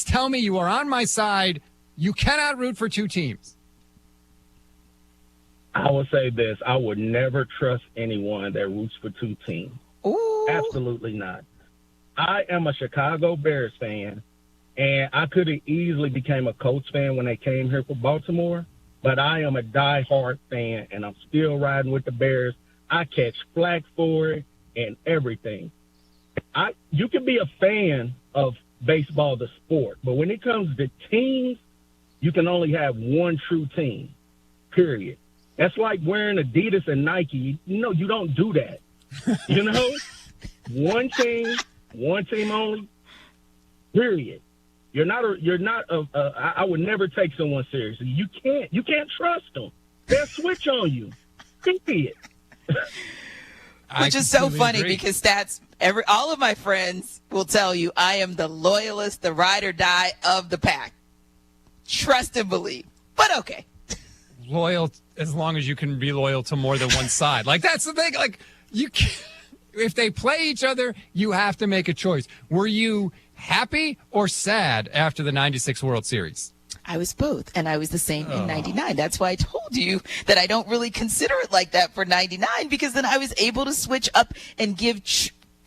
[SPEAKER 3] tell me you are on my side. You cannot root for two teams.
[SPEAKER 10] I will say this. I would never trust anyone that roots for two teams.
[SPEAKER 2] Ooh.
[SPEAKER 10] Absolutely not. I am a Chicago Bears fan, and I could have easily became a Colts fan when they came here for Baltimore, but I am a diehard fan, and I'm still riding with the Bears. I catch flack for it and everything. You can be a fan of baseball, the sport, but when it comes to teams, you can only have one true team, period. That's like wearing Adidas and Nike. No, you don't do that. You know, one team only, period. I would never take someone seriously. You can't trust them. They'll switch on you. Period.
[SPEAKER 2] Which is so funny because all of my friends will tell you I am the loyalist, the ride or die of the pack. Trust and believe. But okay.
[SPEAKER 3] Loyal as long as you can be loyal to more than one side. Like, that's the thing. Like, you can't, if they play each other, you have to make a choice. Were you happy or sad after the 96 World Series?
[SPEAKER 2] I was both, and I was the same in 99. That's why I told you that I don't really consider it like that for 99, because then I was able to switch up and give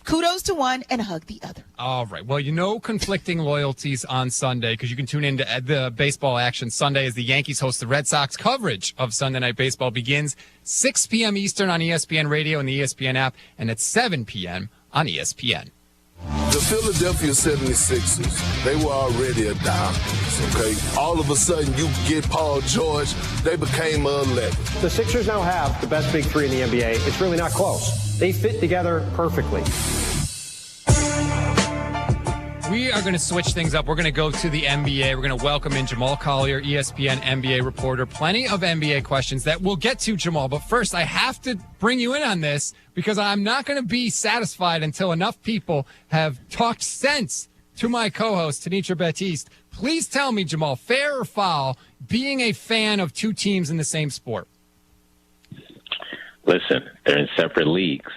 [SPEAKER 2] kudos to one and hug the other.
[SPEAKER 3] All right. Well, conflicting loyalties on Sunday, because you can tune into the baseball action Sunday as the Yankees host the Red Sox. Coverage of Sunday Night Baseball begins 6 p.m. Eastern on ESPN Radio and the ESPN app, and at 7 p.m. on ESPN.
[SPEAKER 27] The Philadelphia 76ers, they were already a dominance, okay? All of a sudden, you get Paul George, they became a 11.
[SPEAKER 11] The Sixers now have the best big three in the NBA. It's really not close. They fit together perfectly.
[SPEAKER 3] We are going to switch things up. We're going to go to the NBA. We're going to welcome in Jamal Collier, ESPN NBA reporter. Plenty of NBA questions that we'll get to, Jamal. But first, I have to bring you in on this because I'm not going to be satisfied until enough people have talked sense to my co-host, Tenitra Batiste. Please tell me, Jamal, fair or foul, being a fan of two teams in the same sport?
[SPEAKER 12] Listen, they're in separate leagues.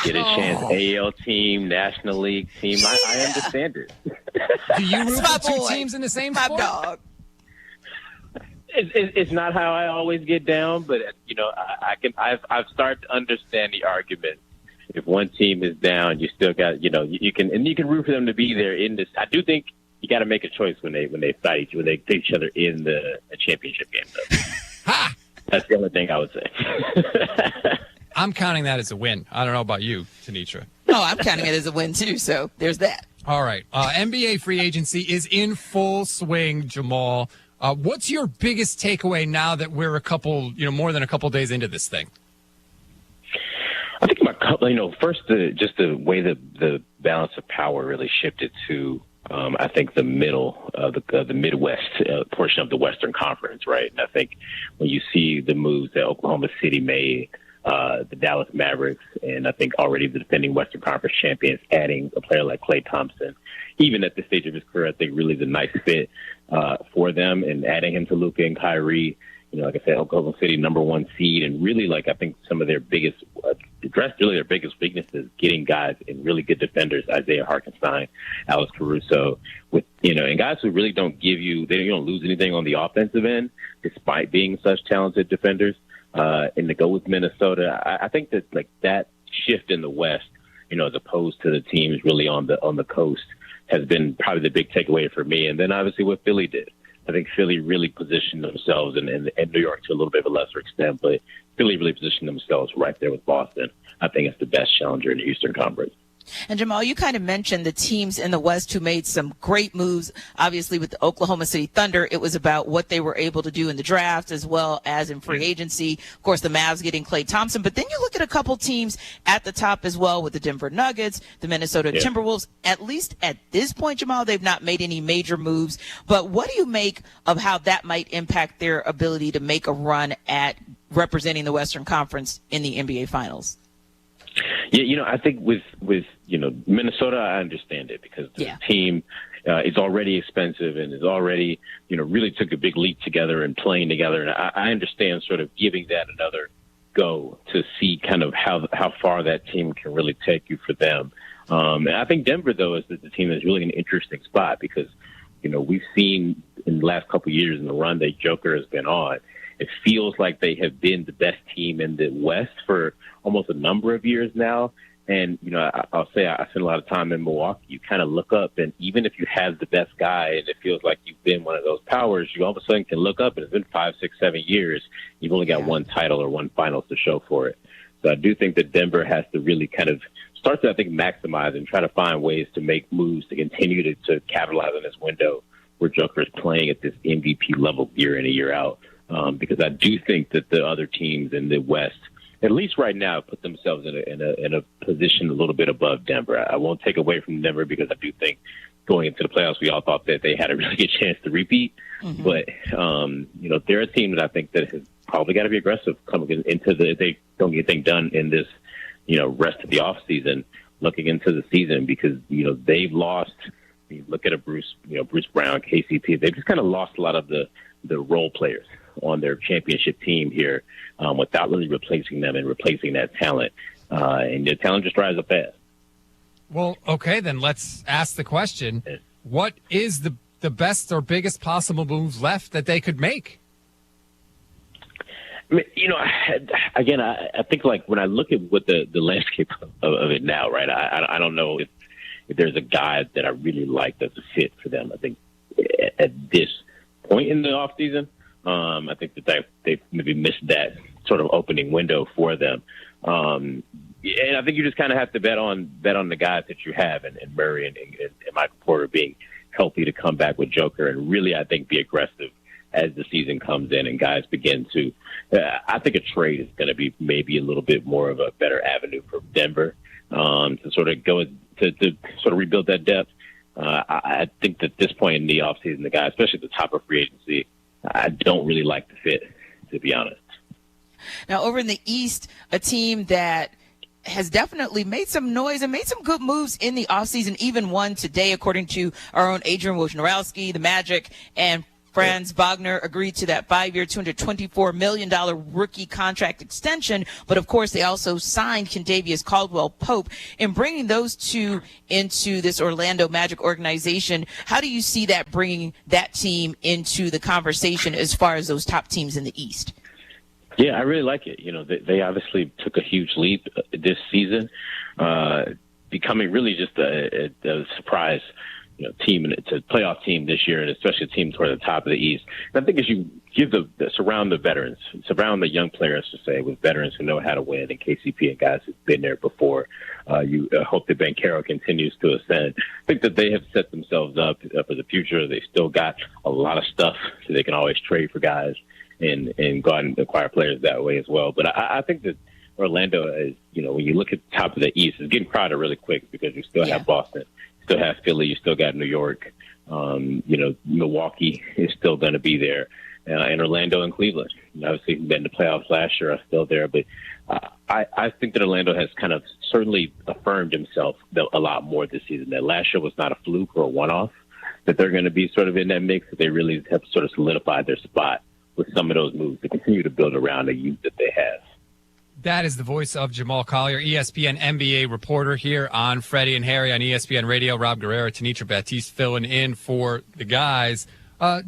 [SPEAKER 12] You get a chance, AL team, National League team. I understand it.
[SPEAKER 3] Do you root for two teams in the same sport?
[SPEAKER 2] Dog.
[SPEAKER 12] It's not how I always get down, but I've started to understand the argument. If one team is down, you still got you can root for them to be there in this. I do think you got to make a choice when they fight when they play each other in the championship game. Though. That's the only thing I would say.
[SPEAKER 3] I'm counting that as a win. I don't know about you, Tenitra.
[SPEAKER 2] No, I'm counting it as a win, too, so there's that.
[SPEAKER 3] All right. NBA free agency is in full swing, Jamal. What's your biggest takeaway now that we're more than a couple days into this thing?
[SPEAKER 12] I think first, just the way the balance of power really shifted to, I think, the middle of the Midwest portion of the Western Conference, right? And I think when you see the moves that Oklahoma City made, the Dallas Mavericks, and I think already the defending Western Conference champions, adding a player like Klay Thompson, even at this stage of his career, I think really is a nice fit for them, and adding him to Luka and Kyrie. Like I said, Oklahoma City #1 seed, and really, I think some of their biggest their biggest weaknesses, getting guys and really good defenders, Isaiah Hartenstein, Alex Caruso, and guys who really don't you don't lose anything on the offensive end, despite being such talented defenders. And to go with Minnesota, I think that that shift in the West, as opposed to the teams really on the coast, has been probably the big takeaway for me. And then obviously what Philly did. I think Philly really positioned themselves, and New York to a little bit of a lesser extent, but Philly really positioned themselves right there with Boston. I think it's the best challenger in the Eastern Conference.
[SPEAKER 2] And Jamal, you kind of mentioned the teams in the West who made some great moves. Obviously, with the Oklahoma City Thunder, it was about what they were able to do in the draft as well as in free agency. Of course, the Mavs getting Klay Thompson. But then you look at a couple teams at the top as well with the Denver Nuggets, the Minnesota Timberwolves. At least at this point, Jamal, they've not made any major moves. But what do you make of how that might impact their ability to make a run at representing the Western Conference in the NBA Finals?
[SPEAKER 12] Yeah, I think with Minnesota, I understand it because the team is already expensive and is already, really took a big leap together and playing together. And I understand sort of giving that another go to see kind of how far that team can really take you for them. And I think Denver, though, is the team that's really an interesting spot because, we've seen in the last couple of years in the run that Joker has been on, it feels like they have been the best team in the West for almost a number of years now. And, I'll say I spend a lot of time in Milwaukee. You kind of look up, and even if you have the best guy and it feels like you've been one of those powers, you all of a sudden can look up and it's been 5, 6, 7 years. You've only got one title or one finals to show for it. So I do think that Denver has to really kind of start to, I think, maximize and try to find ways to make moves to continue to capitalize on this window where Joker is playing at this MVP level year in and year out. Because I do think that the other teams in the West, at least right now, put themselves in a position a little bit above Denver. I won't take away from Denver because I do think going into the playoffs, we all thought that they had a really good chance to repeat. Mm-hmm. But, they're a team that I think that has probably got to be aggressive coming into if they don't get anything done in this, rest of the off season, looking into the season because, they've lost. You look at Bruce Brown, KCP, they've just kind of lost a lot of the role players on their championship team here without really replacing them and replacing that talent. And the talent just dries up fast.
[SPEAKER 3] Well, okay, then let's ask the question. What is the best or biggest possible move left that they could make?
[SPEAKER 12] I mean, I think like when I look at what the landscape of it now, right, I don't know if there's a guy that I really like that's a fit for them. I think at this point in the offseason, I think that they maybe missed that sort of opening window for them. And I think you just kind of have to bet on the guys that you have and Murray and Michael Porter being healthy to come back with Joker and really, I think, be aggressive as the season comes in and guys begin to I think a trade is going to be maybe a little bit more of a better avenue for Denver to sort of go to sort of rebuild that depth. I think that at this point in the offseason, the guy, especially at the top of free agency, I don't really like the fit, to be honest.
[SPEAKER 2] Now, over in the East, a team that has definitely made some noise and made some good moves in the offseason, even one today, according to our own Adrian Wojnarowski, the Magic, and Franz Wagner agreed to that 5-year, $224 million rookie contract extension. But, of course, they also signed Kentavious Caldwell-Pope. In bringing those two into this Orlando Magic organization, how do you see that bringing that team into the conversation as far as those top teams in the East?
[SPEAKER 12] Yeah, I really like it. They obviously took a huge leap this season, becoming really just a surprise team, and it's a playoff team this year, and especially a team toward the top of the East. And I think as you give surround the veterans, surround the young players, to say, with veterans who know how to win, and KCP and guys who've been there before, you hope that Banchero continues to ascend. I think that they have set themselves up for the future. They still got a lot of stuff, so they can always trade for guys and go out and acquire players that way as well. But I think that Orlando is, when you look at the top of the East, it's getting crowded really quick because you still have Boston. Still have Philly, you still got New York, Milwaukee is still going to be there, and Orlando and Cleveland. Obviously, been in the playoffs last year, are still there, but I think that Orlando has kind of certainly affirmed himself a lot more this season. That last year was not a fluke or a one-off, that they're going to be sort of in that mix, that they really have sort of solidified their spot with some of those moves to continue to build around the youth that they have.
[SPEAKER 3] That is the voice of Jamal Collier, ESPN NBA reporter here on Freddie and Harry on ESPN Radio. Rob Guerrero, Tanitra Batiste filling in for the guys.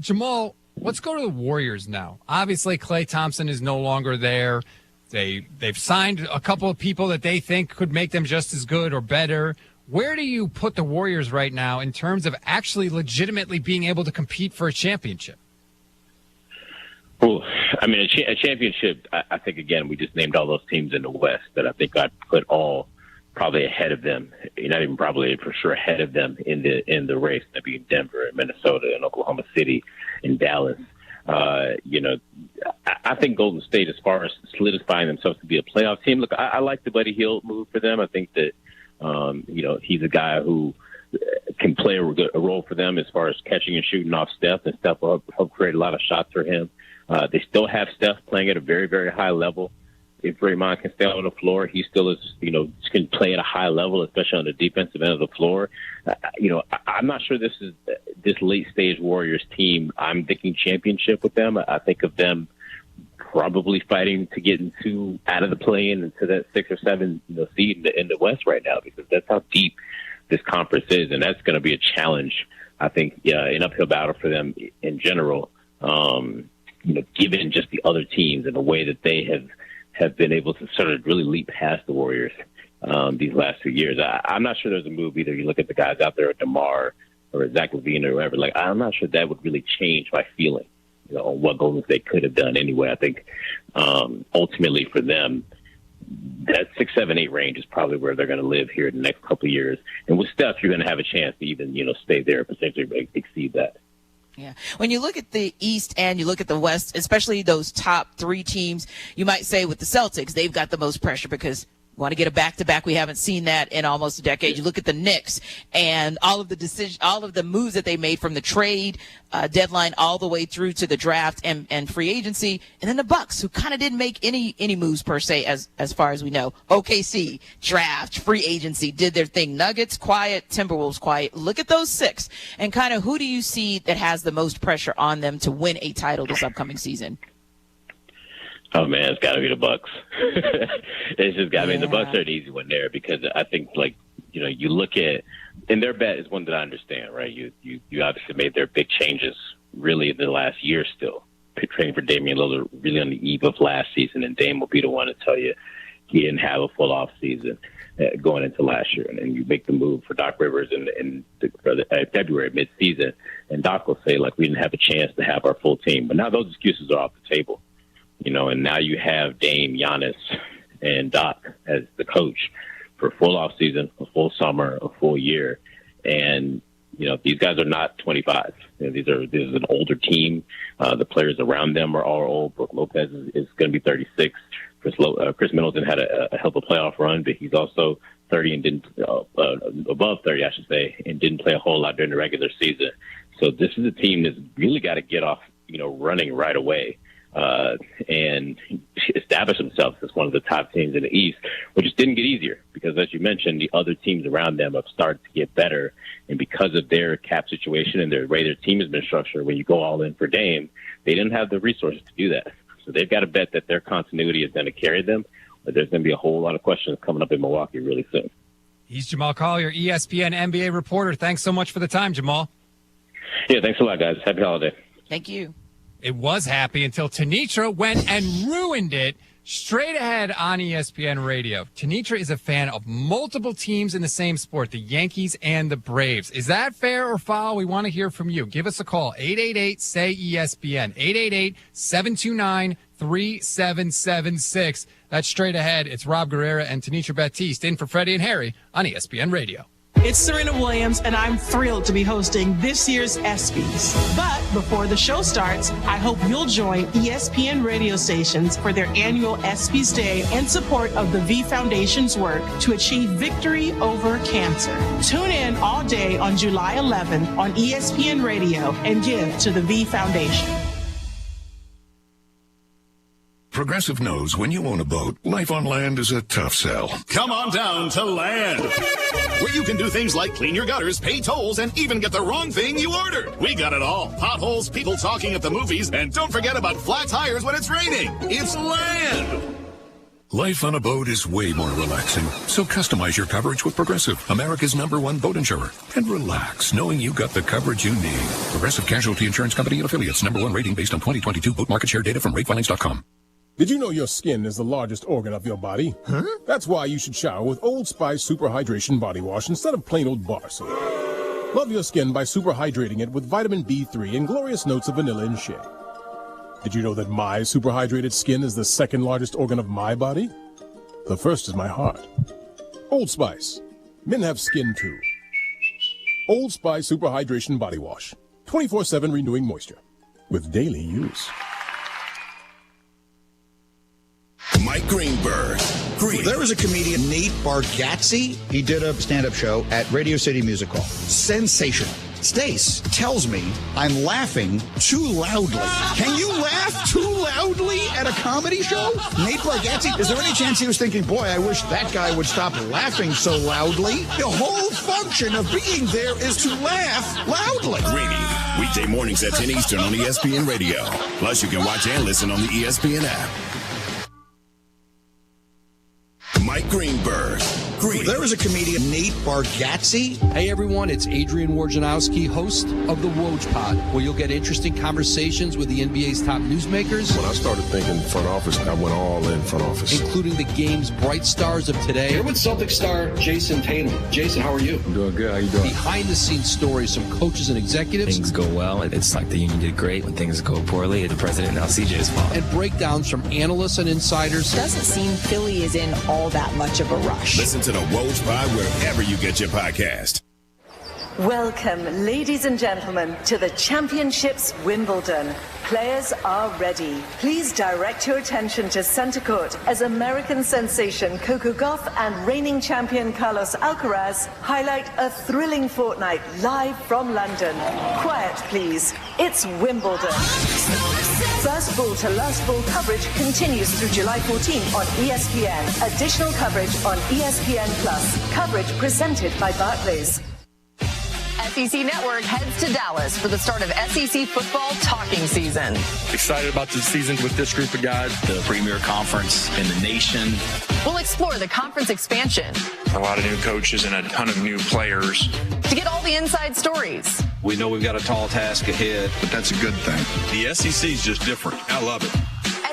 [SPEAKER 3] Jamal, let's go to the Warriors now. Obviously, Klay Thompson is no longer there. They've signed a couple of people that they think could make them just as good or better. Where do you put the Warriors right now in terms of actually legitimately being able to compete for a championship?
[SPEAKER 12] Well, I mean, a championship, I think, again, we just named all those teams in the West that I think I'd put all probably ahead of them. Not even probably, for sure ahead of them in the race. That'd be Denver and Minnesota and Oklahoma City and Dallas. I think Golden State, as far as solidifying themselves to be a playoff team, look, I like the Buddy Hield move for them. I think that, he's a guy who can play a role for them as far as catching and shooting off Steph, and Steph will help create a lot of shots for him. They still have Steph playing at a very, very high level. If Draymond can stay on the floor, he still is, can play at a high level, especially on the defensive end of the floor. I'm not sure this late stage Warriors team. I'm thinking championship with them. I think of them probably fighting to get out of the play-in into that 6 or 7 seed in the West right now, because that's how deep this conference is, and that's going to be a challenge. I think an uphill battle for them in general. Given just the other teams and the way that they have been able to sort of really leap past the Warriors these last few years. I'm not sure there's a move either. You look at the guys out there, DeMar or Zach LaVine or whoever, I'm not sure that would really change my feeling, on what Golden State could have done anyway. I think ultimately for them, that 6, 7, 8 range is probably where they're going to live here in the next couple of years. And with Steph, you're going to have a chance to even, stay there, potentially exceed that.
[SPEAKER 2] Yeah. When you look at the East and you look at the West, especially those top 3 teams, you might say with the Celtics, they've got the most pressure because you want to get a back-to-back. We haven't seen that in almost a decade. You look at the Knicks and all of the moves that they made from the trade deadline all the way through to the draft and free agency, and then the Bucks, who kind of didn't make any moves per se as far as we know. OKC, draft, free agency, did their thing. Nuggets, quiet. Timberwolves, quiet. Look at those 6, and kind of who do you see that has the most pressure on them to win a title this upcoming season?
[SPEAKER 12] Oh man, it's got to be the Bucks. It's just got. I mean, the Bucks are an easy one there because I think, you look at, and their bet is one that I understand, right? You obviously made their big changes really in the last year. Still training for Damian Lillard really on the eve of last season, and Dame will be the one to tell you he didn't have a full off season going into last year. And then you make the move for Doc Rivers in February, mid-season, and Doc will say we didn't have a chance to have our full team. But now those excuses are off the table. And now you have Dame, Giannis, and Doc as the coach for a full off season, a full summer, a full year. And, these guys are not 25. This is an older team. The players around them are all old. Brook Lopez is going to be 36. Chris Middleton had a hell of a playoff run, but he's also 30 and didn't, above 30, I should say, and didn't play a whole lot during the regular season. So this is a team that's really got to get off, running right away. And establish themselves as one of the top teams in the East, which just didn't get easier because, as you mentioned, the other teams around them have started to get better. And because of their cap situation and the way their team has been structured, when you go all in for Dame, they didn't have the resources to do that. So they've got to bet that their continuity is going to carry them, but there's going to be a whole lot of questions coming up in Milwaukee really soon.
[SPEAKER 3] He's Jamal Collier, ESPN NBA reporter. Thanks so much for the time, Jamal.
[SPEAKER 12] Yeah, thanks a lot, guys. Happy holiday.
[SPEAKER 2] Thank you.
[SPEAKER 3] It was happy until Tanitra went and ruined it straight ahead on ESPN Radio. Tanitra is a fan of multiple teams in the same sport, the Yankees and the Braves. Is that fair or foul? We want to hear from you. Give us a call, 888-SAY-ESPN, 888-729-3776. That's straight ahead. It's Rob Guerrera and Tanitra Baptiste in for Freddie and Harry on ESPN Radio.
[SPEAKER 13] It's Serena Williams, and I'm thrilled to be hosting this year's ESPYs. But before the show starts, I hope you'll join ESPN radio stations for their annual ESPYs Day in support of the V Foundation's work to achieve victory over cancer. Tune in all day on July 11th on ESPN Radio and give to the V Foundation.
[SPEAKER 14] Progressive knows when you own a boat, life on land is a tough sell.
[SPEAKER 4] Come on down to Land, where you can do things like clean your gutters, pay tolls, and even get the wrong thing you ordered. We got it all. Potholes, people talking at the movies, and don't forget about flat tires when it's raining. It's Land.
[SPEAKER 14] Life on a boat is way more relaxing, so customize your coverage with Progressive, America's #1 boat insurer. And relax, knowing you got the coverage you need. Progressive Casualty Insurance Company and Affiliates, #1 rating based on 2022 boat market share data from ratefilings.com.
[SPEAKER 16] Did you know your skin is the largest organ of your body? Huh? That's why you should shower with Old Spice Super Hydration Body Wash instead of plain old bar soap. Love your skin by super hydrating it with vitamin B3 and glorious notes of vanilla and shea. Did you know that my super hydrated skin is the second largest organ of my body? The first is my heart. Old Spice. Men have skin too. Old Spice Super Hydration Body Wash. 24/7 renewing moisture. With daily use.
[SPEAKER 4] Mike Greenberg.
[SPEAKER 17] There was a comedian, Nate Bargatze. He did a stand-up show at Radio City Music Hall. Sensational. Stace tells me I'm laughing too loudly. Can you laugh too loudly at a comedy show? Nate Bargatze, is there any chance he was thinking, boy, I wish that guy would stop laughing so loudly? The whole function of being there is to laugh loudly.
[SPEAKER 4] Greeny, weekday mornings at 10 Eastern on ESPN Radio. Plus, you can watch and listen on the ESPN app. Mike Greenberg.
[SPEAKER 17] There was a comedian, Nate Bargatze.
[SPEAKER 18] Hey everyone, it's Adrian Wojnarowski, host of the Woj Pod, where you'll get interesting conversations with the NBA's top newsmakers.
[SPEAKER 19] When I started thinking front office, I went all in front office.
[SPEAKER 18] Including the game's bright stars of today.
[SPEAKER 21] Here with Celtic star Jason Tatum. Jason, how are you?
[SPEAKER 19] I'm doing good. How you doing?
[SPEAKER 18] Behind the scenes stories from coaches and executives.
[SPEAKER 22] Things go well, it's like the union did great. When things go poorly, the president now CJ's fault.
[SPEAKER 18] And breakdowns from analysts and insiders.
[SPEAKER 23] Doesn't seem Philly is in all that much of a rush.
[SPEAKER 4] Listen to the Woj Pod wherever you get your podcast.
[SPEAKER 29] Welcome, ladies and gentlemen, to the Championships Wimbledon. Players are ready. Please direct your attention to center court as American sensation Coco Gauff and reigning champion Carlos Alcaraz highlight a thrilling fortnight live from London. Quiet, please. It's Wimbledon. First ball to last ball coverage continues through July 14 on ESPN. Additional coverage on ESPN Plus. Coverage presented by Barclays.
[SPEAKER 24] SEC Network heads to Dallas for the start of SEC football talking season.
[SPEAKER 26] Excited about the season with this group of guys.
[SPEAKER 28] The premier conference in the nation.
[SPEAKER 24] We'll explore the conference expansion.
[SPEAKER 26] A lot of new coaches and a ton of new players.
[SPEAKER 24] To get all the inside stories.
[SPEAKER 26] We know we've got a tall task ahead, but that's a good thing. The SEC is just different. I love it.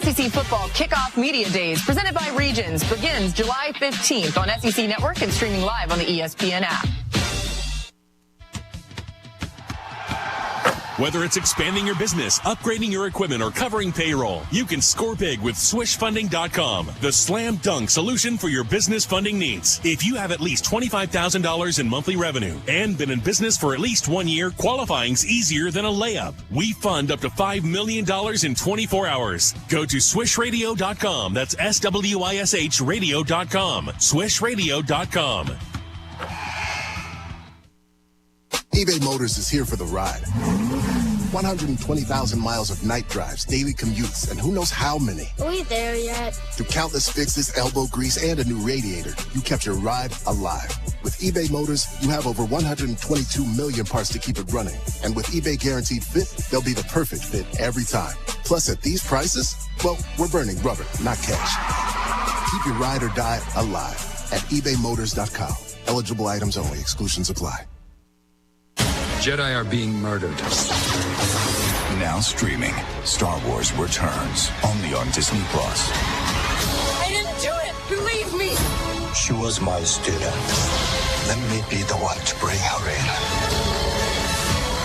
[SPEAKER 24] SEC Football Kickoff Media Days, presented by Regions, begins July 15th on SEC Network and streaming live on the ESPN app.
[SPEAKER 30] Whether it's expanding your business, upgrading your equipment, or covering payroll, you can score big with SwishFunding.com, the slam dunk solution for your business funding needs. If you have at least $25,000 in monthly revenue and been in business for at least 1 year, qualifying's easier than a layup. We fund up to $5 million in 24 hours. Go to SwishRadio.com. That's SWISH radio.com. SwishRadio.com.
[SPEAKER 31] eBay Motors is here for the ride. 120,000 miles of night drives, daily commutes, and who knows how many.
[SPEAKER 32] Are we there yet?
[SPEAKER 31] Through countless fixes, elbow grease, and a new radiator, you kept your ride alive. With eBay Motors, you have over 122 million parts to keep it running. And with eBay Guaranteed Fit, they'll be the perfect fit every time. Plus, at these prices, well, we're burning rubber, not cash. Keep your ride or die alive at ebaymotors.com. Eligible items only. Exclusions apply.
[SPEAKER 33] Jedi are being murdered.
[SPEAKER 34] Now streaming, Star Wars Returns, only on Disney+.
[SPEAKER 32] I didn't do it! Believe me!
[SPEAKER 34] She was my student. Let me be the one to bring her in.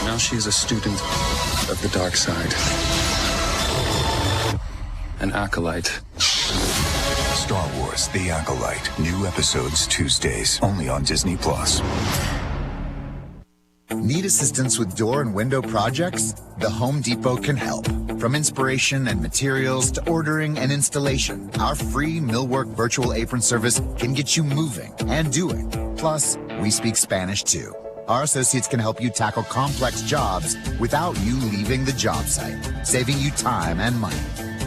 [SPEAKER 33] Now she's a student of the dark side. An acolyte.
[SPEAKER 34] Star Wars The Acolyte. New episodes Tuesdays, only on Disney+.
[SPEAKER 35] Need assistance with door and window projects? The Home Depot can help. From inspiration and materials to ordering and installation, our free Millwork virtual apron service can get you moving and doing. Plus, we speak Spanish too. Our associates can help you tackle complex jobs without you leaving the job site, saving you time and money.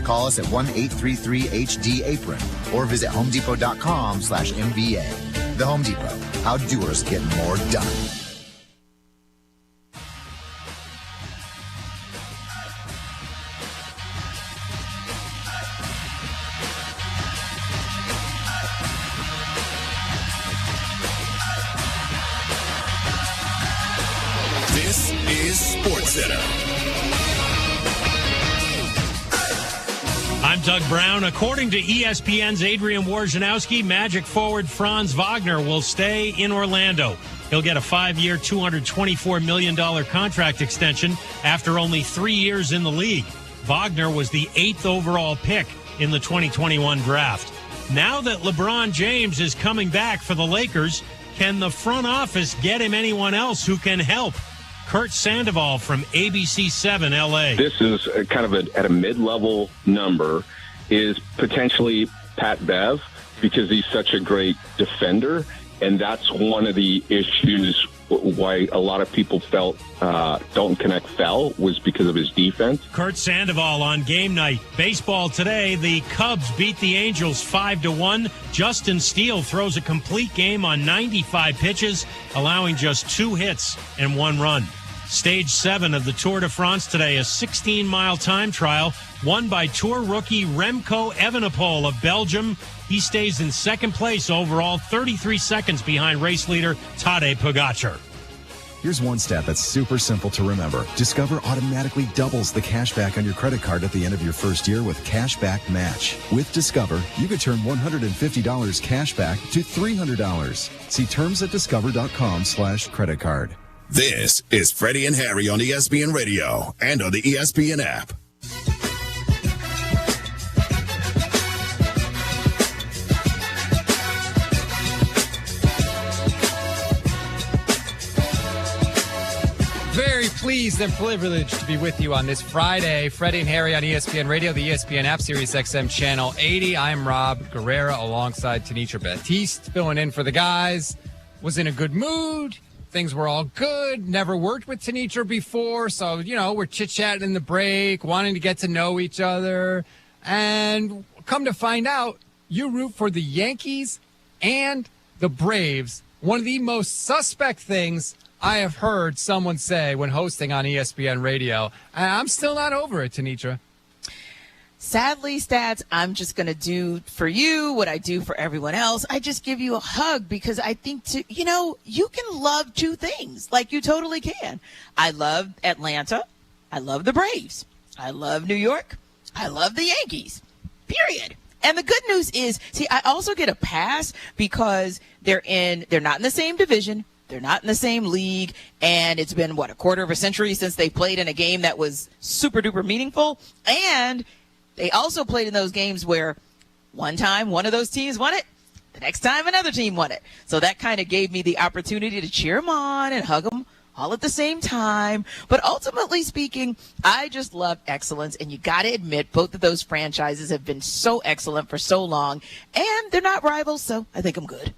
[SPEAKER 35] Call us at 1-833-HD-APRON or visit homedepot.com/MBA. The Home Depot, how doers get more done.
[SPEAKER 4] This is SportsCenter.
[SPEAKER 20] I'm Doug Brown. According to ESPN's Adrian Wojnarowski, Magic forward Franz Wagner will stay in Orlando. He'll get a 5-year, $224 million contract extension after only 3 years in the league. Wagner was the 8th overall pick in the 2021 draft. Now that LeBron James is coming back for the Lakers, can the front office get him anyone else who can help? Kurt Sandoval from ABC7 LA.
[SPEAKER 1] This is kind of at a mid-level number, is potentially Pat Bev, because he's such a great defender. And that's one of the issues why a lot of people felt Dalton Knecht fell, was because of his defense.
[SPEAKER 20] Kurt Sandoval on game night. Baseball today, the Cubs beat the Angels 5-1. Justin Steele throws a complete game on 95 pitches, allowing just 2 hits and 1 run. Stage 7 of the Tour de France today, a 16-mile time trial won by Tour rookie Remco Evenepoel of Belgium. He stays in second place overall, 33 seconds behind race leader Tadej Pogacar.
[SPEAKER 2] Here's one stat that's super simple to remember. Discover automatically doubles the cash back on your credit card at the end of your first year with Cashback Match. With Discover, you could turn $150 cash back to $300. See terms at discover.com/credit card.
[SPEAKER 4] This is Freddie and Harry on ESPN Radio and on the ESPN app.
[SPEAKER 3] Very pleased and privileged to be with you on this Friday. Freddie and Harry on ESPN Radio, the ESPN app, Sirius XM Channel 80. I'm Rob Guerrera alongside Tanisha Baptiste, filling in for the guys. Was in a good mood. Things were all good. Never worked with Tanisha before, so, we're chit-chatting in the break, wanting to get to know each other. And come to find out, you root for the Yankees and the Braves. One of the most suspect things I have heard someone say when hosting on ESPN Radio. And I'm still not over it, Tanisha.
[SPEAKER 5] Sadly, Stats, I'm just going to do for you what I do for everyone else. I just give you a hug because I think, you can love 2 things. Like, you totally can. I love Atlanta. I love the Braves. I love New York. I love the Yankees. Period. And the good news is, I also get a pass because they're not in the same division. They're not in the same league. And it's been, a quarter of a century since they played in a game that was super duper meaningful. And they also played in those games where one time one of those teams won it, the next time another team won it. So that kind of gave me the opportunity to cheer them on and hug them all at the same time. But ultimately speaking, I just love excellence. And you got to admit, both of those franchises have been so excellent for so long. And they're not rivals, so I think I'm good.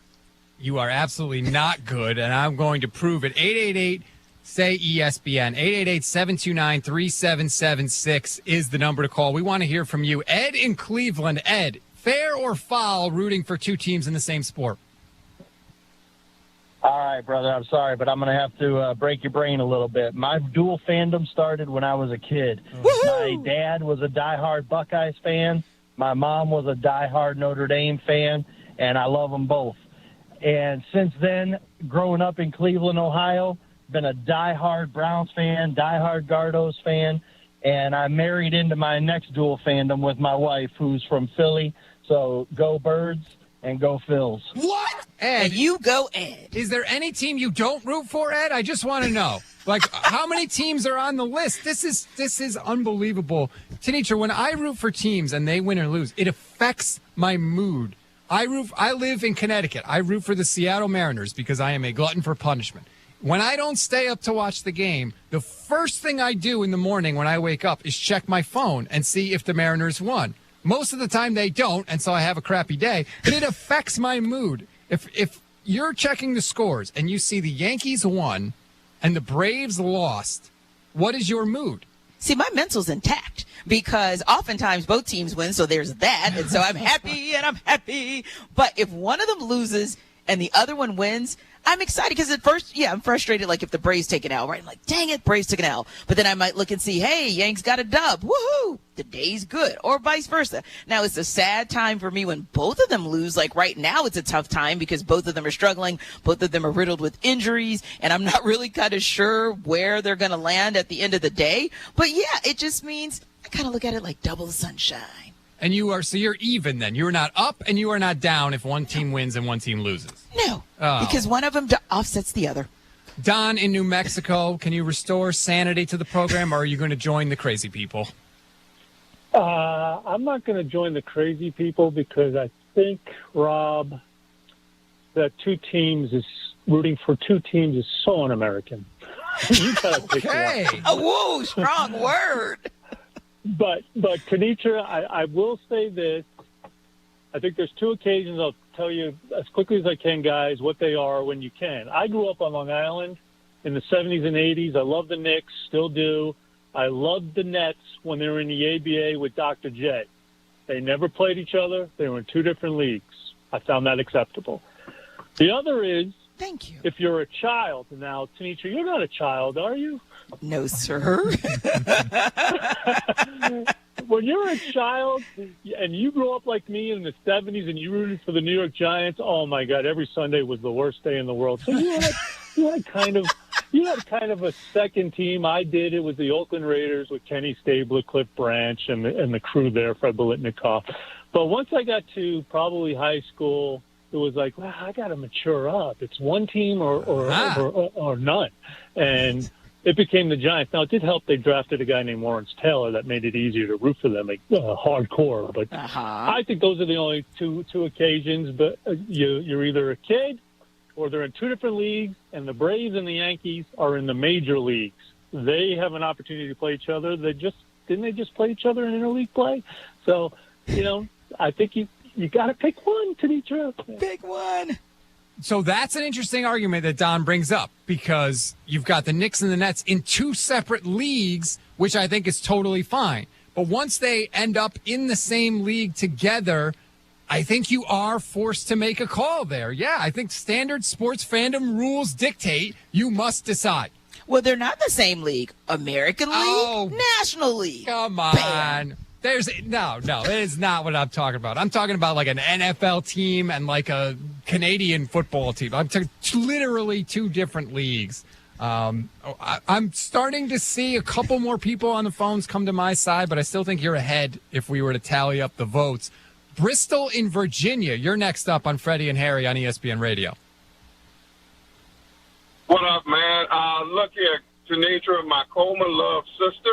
[SPEAKER 3] You are absolutely not good, and I'm going to prove it. 888 Say ESPN. 888-729-3776 is the number to call. We want to hear from you. Ed in Cleveland. Ed, fair or foul rooting for 2 teams in the same sport?
[SPEAKER 6] All right, brother, I'm sorry, but I'm going to have to break your brain a little bit. My dual fandom started when I was a kid. Woo-hoo! My dad was a diehard Buckeyes fan. My mom was a diehard Notre Dame fan, and I love them both. And since then, growing up in Cleveland, Ohio, been a diehard Browns fan, diehard Gardos fan, and I married into my next dual fandom with my wife, who's from Philly. So go Birds and go Phils.
[SPEAKER 3] What? Ed,
[SPEAKER 5] and you go Ed.
[SPEAKER 3] Is there any team you don't root for, Ed? I just want to know. Like, how many teams are on the list? This is unbelievable. Tanisha, when I root for teams and they win or lose, it affects my mood. I live in Connecticut. I root for the Seattle Mariners because I am a glutton for punishment. When I don't stay up to watch the game, the first thing I do in the morning when I wake up is check my phone and see if the Mariners won. Most of the time they don't, and so I have a crappy day, but it affects my mood. If you're checking the scores and you see the Yankees won and the Braves lost, what is your mood?
[SPEAKER 5] See, my mental's intact because oftentimes both teams win, so there's that, and so I'm happy and I'm happy. But if one of them loses and the other one wins, I'm excited because at first, I'm frustrated. Like if the Braves take an L, right? I'm like, dang it, Braves took an L. But then I might look and see, hey, Yanks got a dub. Woohoo! The day's good, or vice versa. Now it's a sad time for me when both of them lose. Like right now, it's a tough time because both of them are struggling. Both of them are riddled with injuries, and I'm not really kind of sure where they're going to land at the end of the day. But yeah, it just means I kind of look at it like double the sunshine.
[SPEAKER 3] And you're even then. You're not up and you are not down if one team wins and one team loses.
[SPEAKER 5] No, because one of them offsets the other.
[SPEAKER 3] Don in New Mexico, can you restore sanity to the program, or are you going to join the crazy people?
[SPEAKER 7] I'm not going to join the crazy people because think, Rob, that rooting for two teams is so un-American. You gotta pick one.
[SPEAKER 5] Oh, whoa, strong word.
[SPEAKER 7] But Kenitra, I will say this. I think there's two occasions I'll tell you as quickly as I can, guys, what they are when you can. I grew up on Long Island in the 70s and 80s. I love the Knicks, still do. I loved the Nets when they were in the ABA with Dr. J. They never played each other. They were in two different leagues. I found that acceptable. The other is,
[SPEAKER 5] thank you.
[SPEAKER 7] If you're a child, now, Tanisha, you're not a child, are you?
[SPEAKER 5] No, sir.
[SPEAKER 7] When you're a child and you grew up like me in the 70s and you rooted for the New York Giants, oh, my God, every Sunday was the worst day in the world. So you had kind of a second team. I did. It was the Oakland Raiders with Kenny Stabler, Cliff Branch, and the crew there, Fred Biletnikoff. But once I got to probably high school, it was like, wow, I got to mature up. It's one team or none. And it became the Giants. Now, it did help they drafted a guy named Lawrence Taylor that made it easier to root for them, hardcore. But I think those are the only two occasions. But you're either a kid or they're in two different leagues, and the Braves and the Yankees are in the major leagues. They have an opportunity to play each other. Didn't they just play each other in interleague play? So, I think you got to pick one, Tanisha.
[SPEAKER 5] Pick one.
[SPEAKER 3] So that's an interesting argument that Don brings up, because you've got the Knicks and the Nets in two separate leagues, which I think is totally fine. But once they end up in the same league together, I think you are forced to make a call there. Yeah, I think standard sports fandom rules dictate you must decide.
[SPEAKER 5] Well, they're not the same league. American League, National League.
[SPEAKER 3] Come on.
[SPEAKER 5] Bam.
[SPEAKER 3] No, it is not what I'm talking about. I'm talking about like an NFL team and like a Canadian football team. I'm talking literally two different leagues. I'm starting to see a couple more people on the phones come to my side, but I still think you're ahead if we were to tally up the votes. Bristol in Virginia, you're next up on Freddie and Harry on ESPN Radio.
[SPEAKER 8] What up, man? Look here, Tanisha, my Coleman Love sister.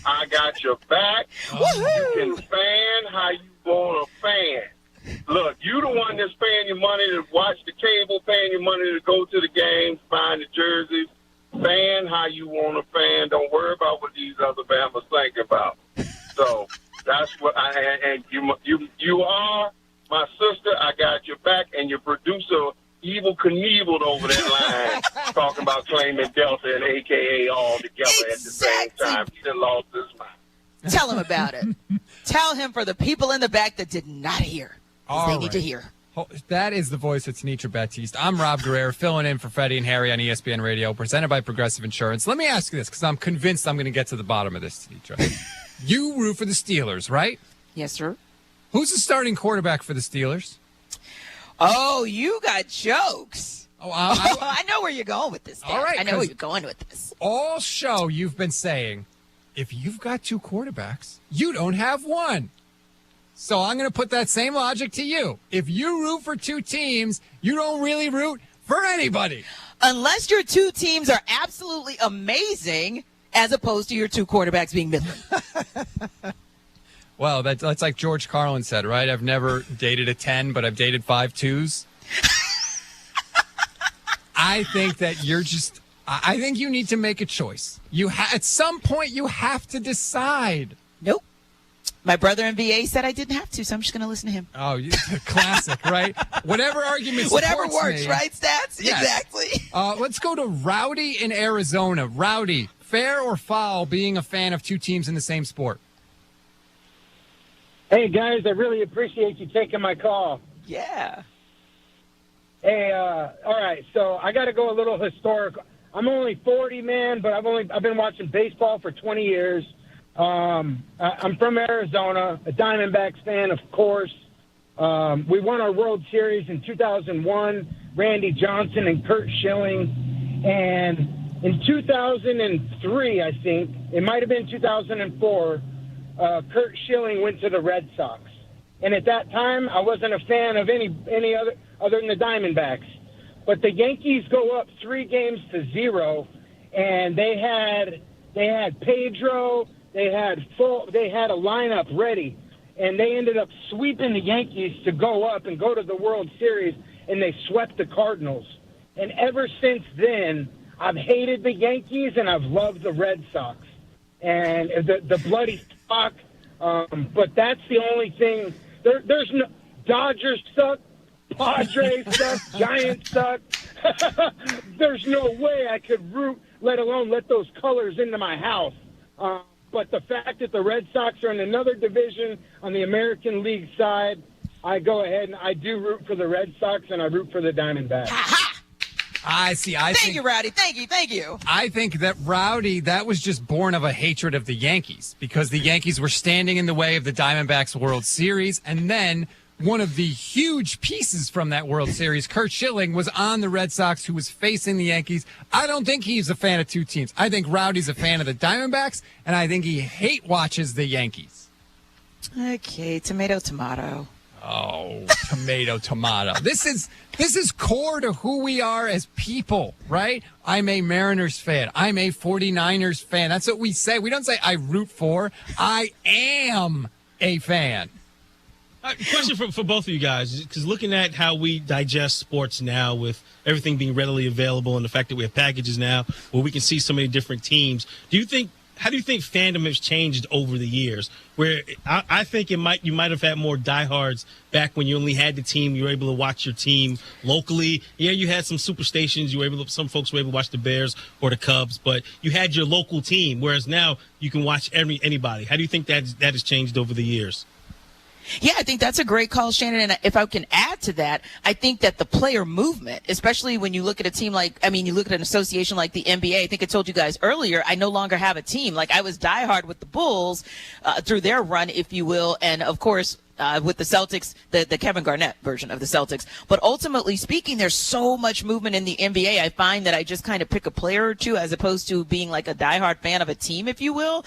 [SPEAKER 8] I got your back. You can fan how you want to fan. Look, you the one that's paying your money to watch the cable, paying your money to go to the games, find the jerseys. Fan how you want to fan. Don't worry about what these other Bama's think about. So that's what and you are my sister. I got your back, and your producer Evil Knieveled over that line talking about claiming Delta and AKA all together at the same time. He done lost his mind.
[SPEAKER 5] Tell him about it. Tell him for the people in the back that did not hear. They need to hear.
[SPEAKER 3] That is the voice of Tanisha Baptiste. I'm Rob Guerrero, filling in for Freddie and Harry on ESPN Radio, presented by Progressive Insurance. Let me ask you this, because I'm convinced I'm going to get to the bottom of this, Tanisha. You root for the Steelers, right?
[SPEAKER 5] Yes, sir.
[SPEAKER 3] Who's the starting quarterback for the Steelers?
[SPEAKER 5] Oh, you got jokes.
[SPEAKER 3] Oh,
[SPEAKER 5] I know where you're going with this, Dad.
[SPEAKER 3] All right,
[SPEAKER 5] I know where you're going with this.
[SPEAKER 3] All show you've been saying, if you've got two quarterbacks, you don't have one. So I'm going to put that same logic to you. If you root for two teams, you don't really root for anybody.
[SPEAKER 5] Unless your two teams are absolutely amazing, as opposed to your two quarterbacks being middling.
[SPEAKER 3] Well, that's like George Carlin said, right? I've never dated a 10, but I've dated 5 2s. I think that I think you need to make a choice. At some point, you have to decide.
[SPEAKER 5] Nope. My brother in VA said I didn't have to, so I'm just going to listen to him.
[SPEAKER 3] Oh, classic, right? Whatever argument
[SPEAKER 5] Whatever works,
[SPEAKER 3] me.
[SPEAKER 5] Right, Stats?
[SPEAKER 3] Yes.
[SPEAKER 5] Exactly.
[SPEAKER 3] Let's go to Rowdy in Arizona. Rowdy, fair or foul being a fan of two teams in the same sport?
[SPEAKER 9] Hey, guys, I really appreciate you taking my call.
[SPEAKER 5] Yeah.
[SPEAKER 9] Hey, all right, so I got to go a little historical. I'm only 40, man, but I've been watching baseball for 20 years. I'm from Arizona, a Diamondbacks fan, of course. We won our World Series in 2001, Randy Johnson and Curt Schilling. And in 2003, I think, it might have been 2004, Curt Schilling went to the Red Sox. And at that time, I wasn't a fan of any other than the Diamondbacks. But the Yankees go up 3-0, and they had Pedro, they had a lineup ready, and they ended up sweeping the Yankees to go up and go to the World Series, and they swept the Cardinals. And ever since then, I've hated the Yankees and I've loved the Red Sox. And the bloody talk, but that's the only thing. There's no Dodgers suck, Padres suck, Giants suck. There's no way I could root, let alone let those colors into my house. But the fact that the Red Sox are in another division on the American League side, I go ahead and I do root for the Red Sox and I root for the Diamondbacks.
[SPEAKER 3] I see.
[SPEAKER 5] Thank you, Rowdy. Thank you.
[SPEAKER 3] I think that, Rowdy, that was just born of a hatred of the Yankees because the Yankees were standing in the way of the Diamondbacks World Series. And then one of the huge pieces from that World Series, Curt Schilling, was on the Red Sox, who was facing the Yankees. I don't think he's a fan of two teams. I think Rowdy's a fan of the Diamondbacks, and I think he hate watches the Yankees.
[SPEAKER 5] Okay, tomato.
[SPEAKER 3] Oh, tomato. This is core to who we are as people, right? I'm a Mariners fan. I'm a 49ers fan. That's what we say. We don't say I root for. I am a fan.
[SPEAKER 10] Question for both of you guys, because looking at how we digest sports now with everything being readily available and the fact that we have packages now where we can see so many different teams, how do you think fandom has changed over the years? Where I think you might have had more diehards back when you only had the team, you were able to watch your team locally. Yeah, you had some superstations, some folks were able to watch the Bears or the Cubs, but you had your local team, whereas now you can watch anybody. How do you think that has changed over the years?
[SPEAKER 5] Yeah, I think that's a great call, Shannon. And if I can add to that, I think that the player movement, especially when you look at a team you look at an association like the NBA, I think I told you guys earlier, I no longer have a team. Like, I was diehard with the Bulls through their run, if you will. And, of course, with the Celtics, the Kevin Garnett version of the Celtics. But ultimately speaking, there's so much movement in the NBA. I find that I just kind of pick a player or two as opposed to being like a diehard fan of a team, if you will.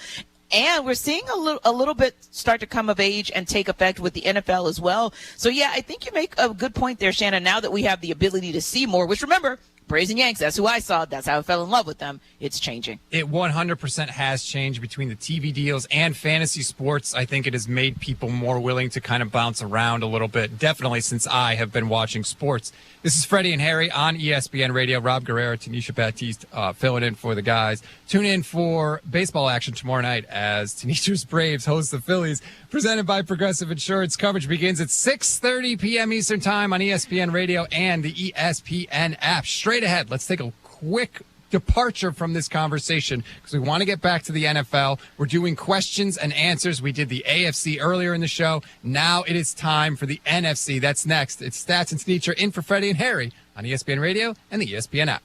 [SPEAKER 5] And we're seeing a little bit start to come of age and take effect with the NFL as well. So, yeah, I think you make a good point there, Shannon, now that we have the ability to see more, which, remember, Braves and Yanks, that's who I saw. That's how I fell in love with them. It's changing.
[SPEAKER 3] It 100% has changed between the TV deals and fantasy sports. I think it has made people more willing to kind of bounce around a little bit, definitely since I have been watching sports. This is Freddie and Harry on ESPN Radio. Rob Guerrero, Tanisha Baptiste filling in for the guys. Tune in for baseball action tomorrow night as Tanisha's Braves host the Phillies, presented by Progressive Insurance. Coverage begins at 6:30 p.m. Eastern Time on ESPN Radio and the ESPN app. Straight ahead, let's take a quick departure from this conversation because we want to get back to the NFL. We're doing questions and answers. We did the AFC earlier in the show. Now it is time for the NFC. That's next. It's Stats and Sneacher in for Freddie and Harry on ESPN Radio and the ESPN app.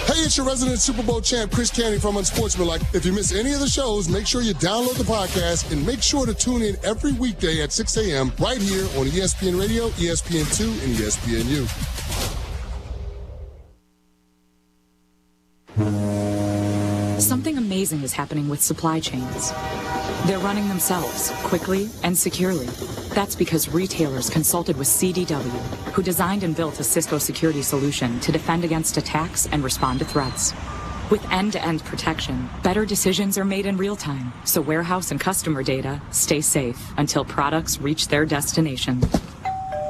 [SPEAKER 11] Hey, it's your resident Super Bowl champ, Chris Canning from Unsportsmanlike. If you miss any of the shows, make sure you download the podcast and make sure to tune in every weekday at 6 a.m. right here on ESPN Radio, ESPN2, and ESPNU.
[SPEAKER 12] Something amazing is happening with supply chains. They're running themselves quickly and securely. That's because retailers consulted with CDW, who designed and built a Cisco security solution to defend against attacks and respond to threats. With end-to-end protection, better decisions are made in real time, so warehouse and customer data stay safe until products reach their destination.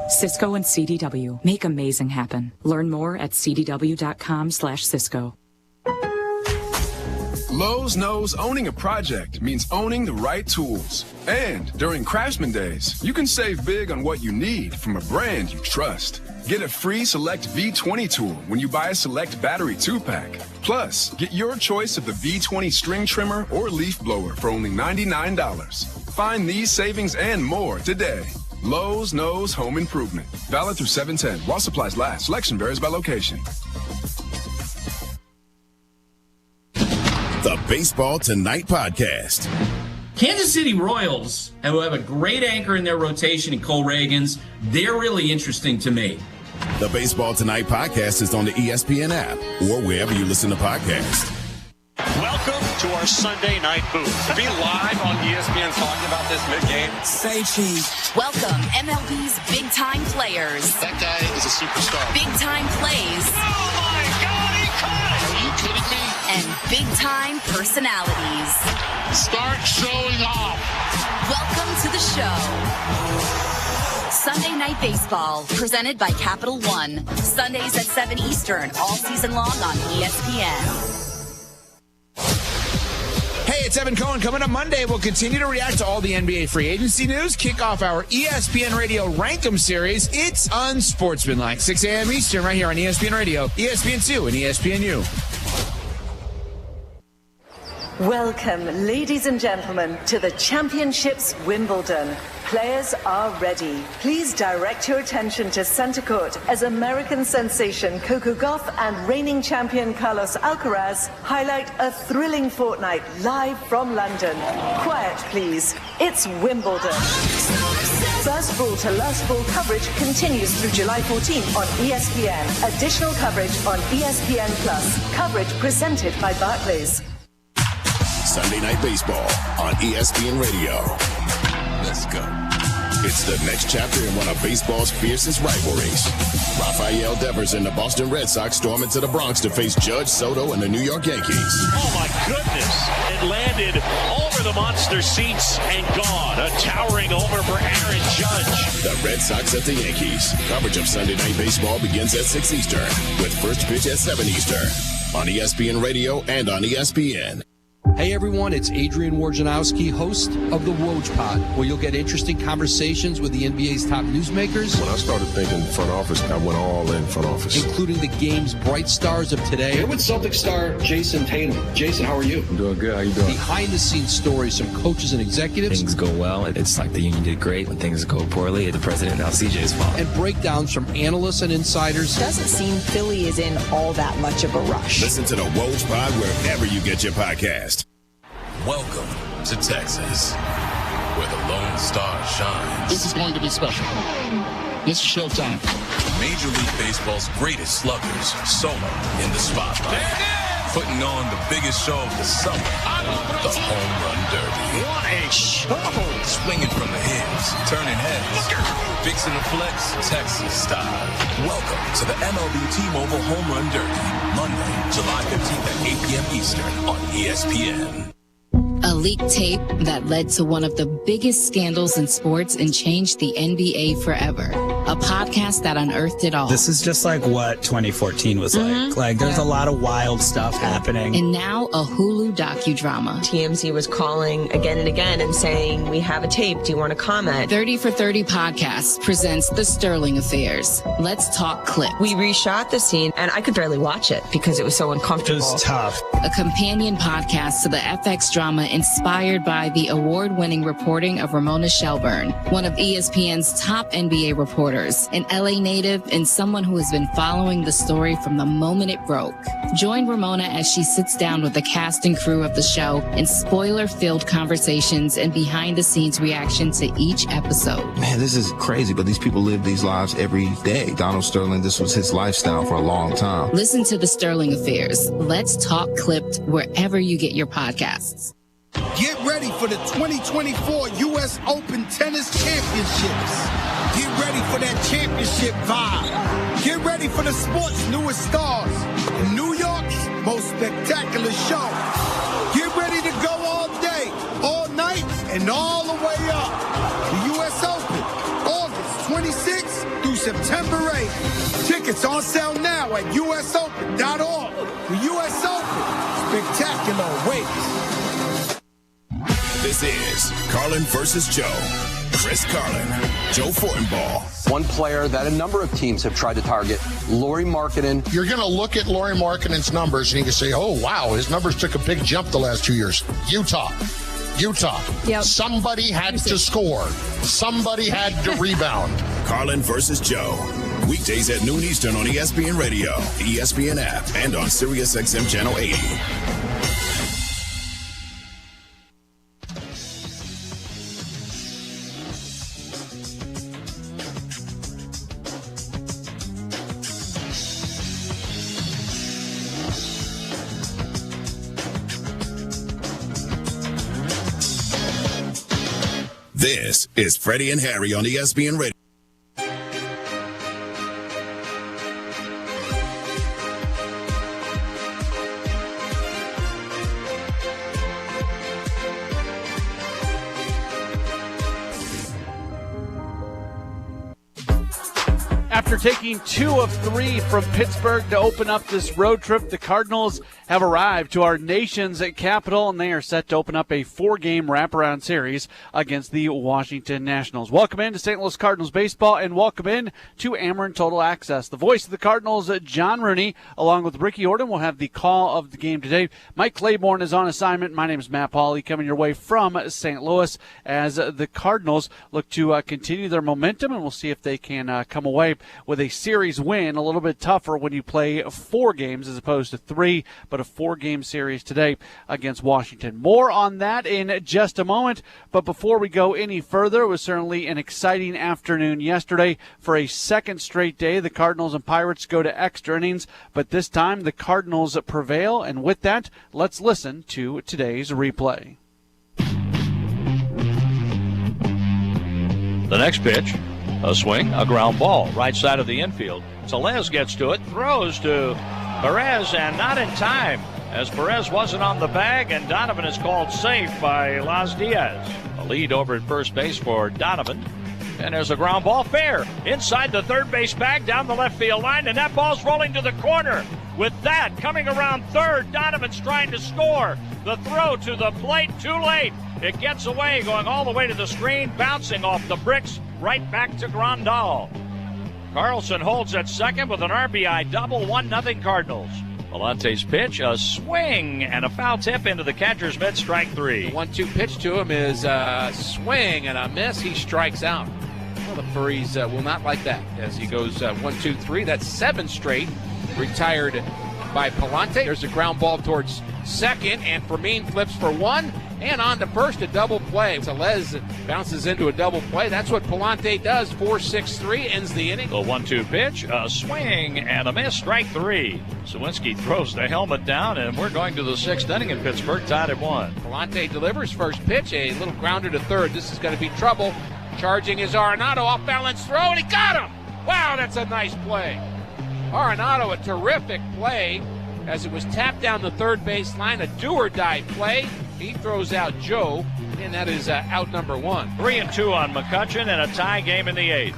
[SPEAKER 12] Cisco and CDW make amazing happen. Learn more at cdw.com/Cisco.
[SPEAKER 13] Lowe's knows owning a project means owning the right tools. And during Craftsman Days, you can save big on what you need from a brand you trust. Get a free Select V20 tool when you buy a Select battery 2-pack. Plus, get your choice of the V20 string trimmer or leaf blower for only $99. Find these savings and more today. Lowe's knows home improvement. Valid through 7/10 while supplies last. Selection varies by location.
[SPEAKER 4] The Baseball Tonight Podcast.
[SPEAKER 14] Kansas City Royals, who have a great anchor in their rotation in Cole Reagans, they're really interesting to me.
[SPEAKER 4] The Baseball Tonight Podcast is on the ESPN app or wherever you listen to podcasts.
[SPEAKER 15] Welcome to our Sunday night booth. To be live on ESPN talking about this mid-game.
[SPEAKER 16] Say cheese.
[SPEAKER 17] Welcome, MLB's big-time players.
[SPEAKER 15] That guy is a superstar.
[SPEAKER 17] Big-time plays.
[SPEAKER 15] Oh, my God, he caught it!
[SPEAKER 17] Are you kidding me? and big-time personalities.
[SPEAKER 16] Start showing off.
[SPEAKER 17] Welcome to the show. Sunday Night Baseball, presented by Capital One. Sundays at 7 Eastern, all season long on ESPN.
[SPEAKER 18] Hey, it's Evan Cohen. Coming up Monday, we'll continue to react to all the NBA free agency news, kick off our ESPN Radio Rankem series. It's unsportsmanlike. 6 a.m. Eastern right here on ESPN Radio, ESPN2, and ESPNU.
[SPEAKER 19] Welcome, ladies and gentlemen, to the Championships Wimbledon. Players are ready. Please direct your attention to center court as American sensation Coco Gauff and reigning champion Carlos Alcaraz highlight a thrilling fortnight live from London. Quiet, please. It's Wimbledon. First ball to last ball coverage continues through July 14th on ESPN. Additional coverage on ESPN Plus. Coverage presented by Barclays.
[SPEAKER 4] Sunday Night Baseball on ESPN Radio. Let's go. It's the next chapter in one of baseball's fiercest rivalries. Rafael Devers and the Boston Red Sox storm into the Bronx to face Judge Soto and the New York Yankees.
[SPEAKER 15] Oh, my goodness. It landed over the monster seats and gone. A towering homer for Aaron Judge.
[SPEAKER 4] The Red Sox at the Yankees. Coverage of Sunday Night Baseball begins at 6 Eastern, with first pitch at 7 Eastern. On ESPN Radio and on ESPN.
[SPEAKER 19] Hey everyone, it's Adrian Wojnarowski, host of the Woj Pod, where you'll get interesting conversations with the NBA's top newsmakers.
[SPEAKER 21] When I started thinking front office, I went all in front office.
[SPEAKER 19] Including the game's bright stars of today.
[SPEAKER 22] Here with Celtics star Jason Tatum. Jason, how are you?
[SPEAKER 21] I'm doing good. How you doing?
[SPEAKER 19] Behind-the-scenes stories from coaches and executives.
[SPEAKER 23] Things go well, it's like the union did great. When things go poorly, the president now CJ's fault.
[SPEAKER 19] And breakdowns from analysts and insiders.
[SPEAKER 24] Doesn't seem Philly is in all that much of a rush.
[SPEAKER 4] Listen to the Woj Pod wherever you get your podcast.
[SPEAKER 25] Welcome to Texas, where the Lone Star shines.
[SPEAKER 9] This is going to be special. This is showtime.
[SPEAKER 25] Major League Baseball's greatest sluggers, solo in the spotlight. Putting on the biggest show of the summer, the Home Run Derby.
[SPEAKER 9] What a show!
[SPEAKER 25] Swinging from the hips, turning heads, fixing the flex, Texas style. Welcome to the MLB T-Mobile Home Run Derby, Monday, July 15th at 8 p.m. Eastern on ESPN.
[SPEAKER 26] A leaked tape that led to one of the biggest scandals in sports and changed the NBA forever. A podcast that unearthed it all.
[SPEAKER 27] This is just like what 2014 was like. Like, there's a lot of wild stuff happening.
[SPEAKER 26] And now a Hulu docudrama.
[SPEAKER 24] TMZ was calling again and again and saying, we have a tape. Do you want to comment?
[SPEAKER 26] 30 for 30 Podcasts presents The Sterling Affairs. Let's talk clip.
[SPEAKER 24] We reshot the scene, and I could barely watch it because it was so uncomfortable.
[SPEAKER 27] It was tough.
[SPEAKER 26] A companion podcast to the FX drama inspired by the award-winning reporting of Ramona Shelburne, one of ESPN's top NBA reporters, an LA native and someone who has been following the story from the moment it broke. Join Ramona as she sits down with the cast and crew of the show in spoiler-filled conversations and behind-the-scenes reaction to each episode.
[SPEAKER 33] Man, this is crazy, but these people live these lives every day. Donald Sterling, this was his lifestyle for a long time.
[SPEAKER 26] Listen to The Sterling Affairs. Let's talk clipped wherever you get your podcasts.
[SPEAKER 34] Get ready for the 2024 U.S. Open Tennis Championships. Get ready for that championship vibe. Get ready for the sport's newest stars and New York's most spectacular show. Get ready to go all day, all night, and all the way up. The U.S. Open, August 26th through September 8th. Tickets on sale now at usopen.org. The U.S. Open, spectacular awaits.
[SPEAKER 4] This is Carlin versus Joe. Chris Carlin, Joe Fortenbaugh.
[SPEAKER 35] One player that a number of teams have tried to target, Lauri Markkanen.
[SPEAKER 11] You're going to look at Lauri Markkanen's numbers and you can say, oh, wow, his numbers took a big jump the last 2 years. Utah. Yep. Somebody had to score. Somebody had to rebound.
[SPEAKER 4] Carlin versus Joe. Weekdays at noon Eastern on ESPN Radio, ESPN app, and on SiriusXM Channel 80. This is Freddie and Harry on ESPN Radio.
[SPEAKER 1] After taking 2 of 3 from Pittsburgh to open up this road trip, the Cardinals have arrived to our nation's capital, and they are set to open up a 4-game wraparound series against the Washington Nationals. Welcome in to St. Louis Cardinals baseball, and welcome in to Ameren Total Access. The voice of the Cardinals, John Rooney, along with Ricky Orton, will have the call of the game today. Mike Claiborne is on assignment. My name is Matt Pauley, coming your way from St. Louis as the Cardinals look to continue their momentum, and we'll see if they can come away with a series win. A little bit tougher when you play 4 games as opposed to 3, but a 4-game series today against Washington. More on that in just a moment, but before we go any further, it was certainly an exciting afternoon yesterday. For a second straight day, the Cardinals and Pirates go to extra innings, but this time the Cardinals prevail, and with that, let's listen to today's replay.
[SPEAKER 2] The next pitch, a swing, a ground ball, right side of the infield. Tellez gets to it, throws to Perez, and not in time, as Perez wasn't on the bag, and Donovan is called safe by Las Diaz. A lead over at first base for Donovan, and there's a ground ball fair inside the third base bag down the left field line, and that ball's rolling to the corner. With that, coming around third, Donovan's trying to score. The throw to the plate, too late. It gets away, going all the way to the screen, bouncing off the bricks, right back to Grandal. Carlson holds at second with an RBI double, 1-0 Cardinals. Palante's pitch, a swing, and a foul tip into the catcher's mitt, strike 3.
[SPEAKER 3] 1-2 pitch to him is a swing and a miss. He strikes out. Well, the Furries will not like that as he goes 1-2-3. That's 7 straight retired by Palante. There's a ground ball towards second, and Fermin flips for 1, and on to first, a double play. Tellez bounces into a double play. That's what Palante does. 4-6-3 ends the inning.
[SPEAKER 2] The 1-2 pitch, a swing and a miss, strike 3. Sawinski throws the helmet down, and we're going to the 6th inning in Pittsburgh, tied at 1.
[SPEAKER 3] Palante delivers first pitch, a little grounder to third. This is going to be trouble. Charging is Arenado, off balance throw, and he got him. Wow, that's a nice play. Arenado, a terrific play as it was tapped down the third base line, a do-or-die play. He throws out Joe, and that is out number 1.
[SPEAKER 2] 3-2 on McCutchen, and a tie game in the 8th.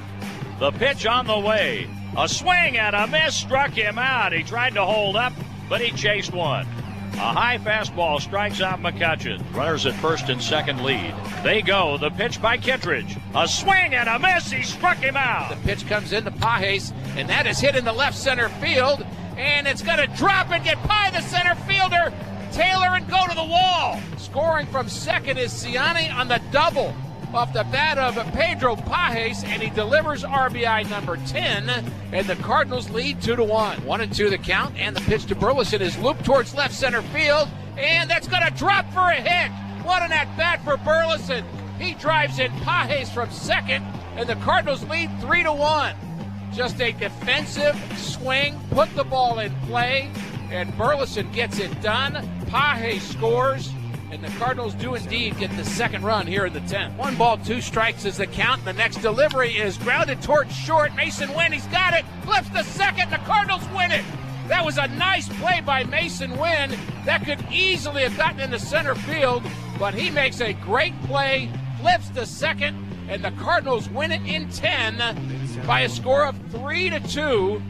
[SPEAKER 2] The pitch on the way. A swing and a miss struck him out. He tried to hold up, but he chased one. A high fastball strikes out McCutchen. Runners at first and second lead. They go. The pitch by Kittredge. A swing and a miss. He struck him out.
[SPEAKER 3] The pitch comes into Pages, and that is hit in the left center field. And it's going to drop and get by the center fielder, Taylor, and go to the wall. Scoring from second is Ciani on the double off the bat of Pedro Pages, and he delivers RBI number 10, and the Cardinals lead 2-1. 1-2 the count, and the pitch to Burleson is looped towards left center field, and that's going to drop for a hit. What an at-bat for Burleson. He drives in Pages from second, and the Cardinals lead 3-1. Just a defensive swing, put the ball in play, and Burleson gets it done. Pages scores, and the Cardinals do indeed get the second run here in the 10th. 1-2 strikes is the count. The next delivery is grounded towards short. Mason Wynn, he's got it, flips to second, the Cardinals win it. That was a nice play by Mason Wynn. That could easily have gotten into center field, but he makes a great play, flips to second, and the Cardinals win it in 10 by a score of 3-2.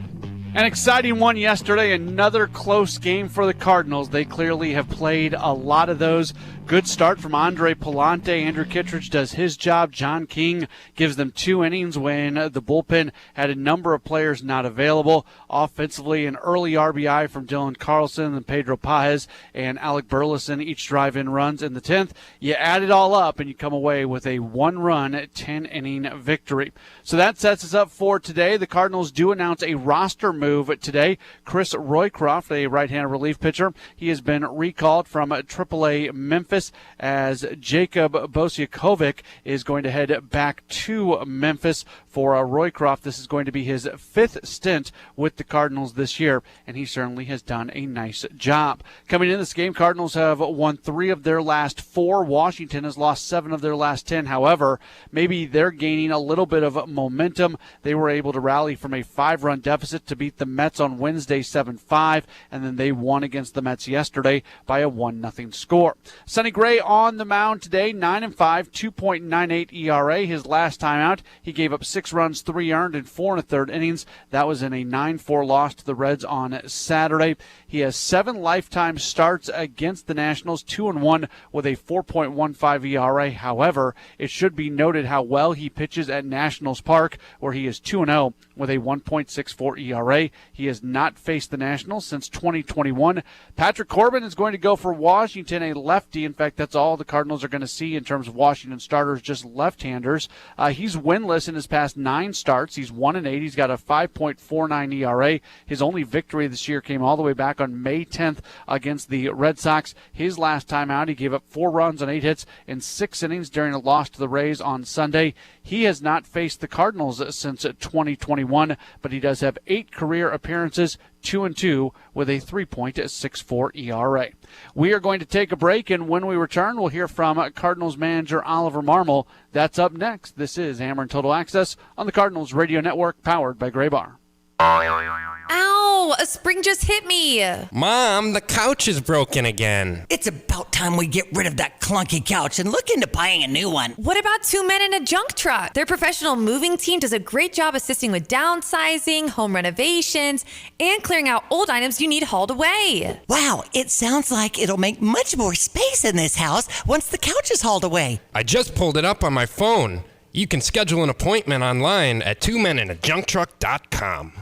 [SPEAKER 1] An exciting one yesterday, another close game for the Cardinals. They clearly have played a lot of those. Good start from Andre Palante. Andrew Kittredge does his job. John King gives them 2 innings when the bullpen had a number of players not available. Offensively, an early RBI from Dylan Carlson and Pedro Pages and Alec Burleson each drive-in runs in the 10th. You add it all up and you come away with a 1-run, 10-inning victory. So that sets us up for today. The Cardinals do announce a roster move today. Chris Roycroft, a right-handed relief pitcher, he has been recalled from AAA Memphis as Jacob Bosiakovic is going to head back to Memphis for Roycroft. This is going to be his 5th stint with the Cardinals this year, and he certainly has done a nice job. Coming into this game, Cardinals have won 3 of their last 4. Washington has lost 7 of their last 10. However, maybe they're gaining a little bit of momentum. They were able to rally from a 5-run deficit to be beat the Mets on Wednesday 7-5, and then they won against the Mets yesterday by a 1-0 score. Sonny Gray on the mound today, 9-5, 2.98 ERA. His last time out, he gave up 6 runs, 3 earned in 4 1/3 innings. That was in a 9-4 loss to the Reds on Saturday. He has 7 lifetime starts against the Nationals, 2-1 with a 4.15 ERA. However, it should be noted how well he pitches at Nationals Park, where he is 2-0 with a 1.64 ERA. He has not faced the Nationals since 2021. Patrick Corbin is going to go for Washington, a lefty. In fact, that's all the Cardinals are going to see in terms of Washington starters, just left-handers. He's winless in his past 9 starts. He's 1-8. He's got a 5.49 ERA. His only victory this year came all the way back on May 10th against the Red Sox. His last time out, he gave up 4 runs on 8 hits in 6 innings during a loss to the Rays on Sunday. He has not faced the Cardinals since 2021, but he does have 8 career appearances, 2-2 with a 3.64 ERA. We are going to take a break, and when we return, we'll hear from Cardinals manager Oliver Marmol. That's up next. This is Hammer and Total Access on the Cardinals Radio Network, powered by Gray Bar.
[SPEAKER 5] Ow! A spring just hit me.
[SPEAKER 6] Mom, the couch is broken again.
[SPEAKER 7] It's about time we get rid of that clunky couch and look into buying a new one.
[SPEAKER 5] What about 2 Men in a Junk Truck? Their professional moving team does a great job assisting with downsizing, home renovations, and clearing out old items you need hauled away.
[SPEAKER 7] Wow, it sounds like it'll make much more space in this house once the couch is hauled away.
[SPEAKER 6] I just pulled it up on my phone. You can schedule an appointment online at 2meninAjunkTruck.com.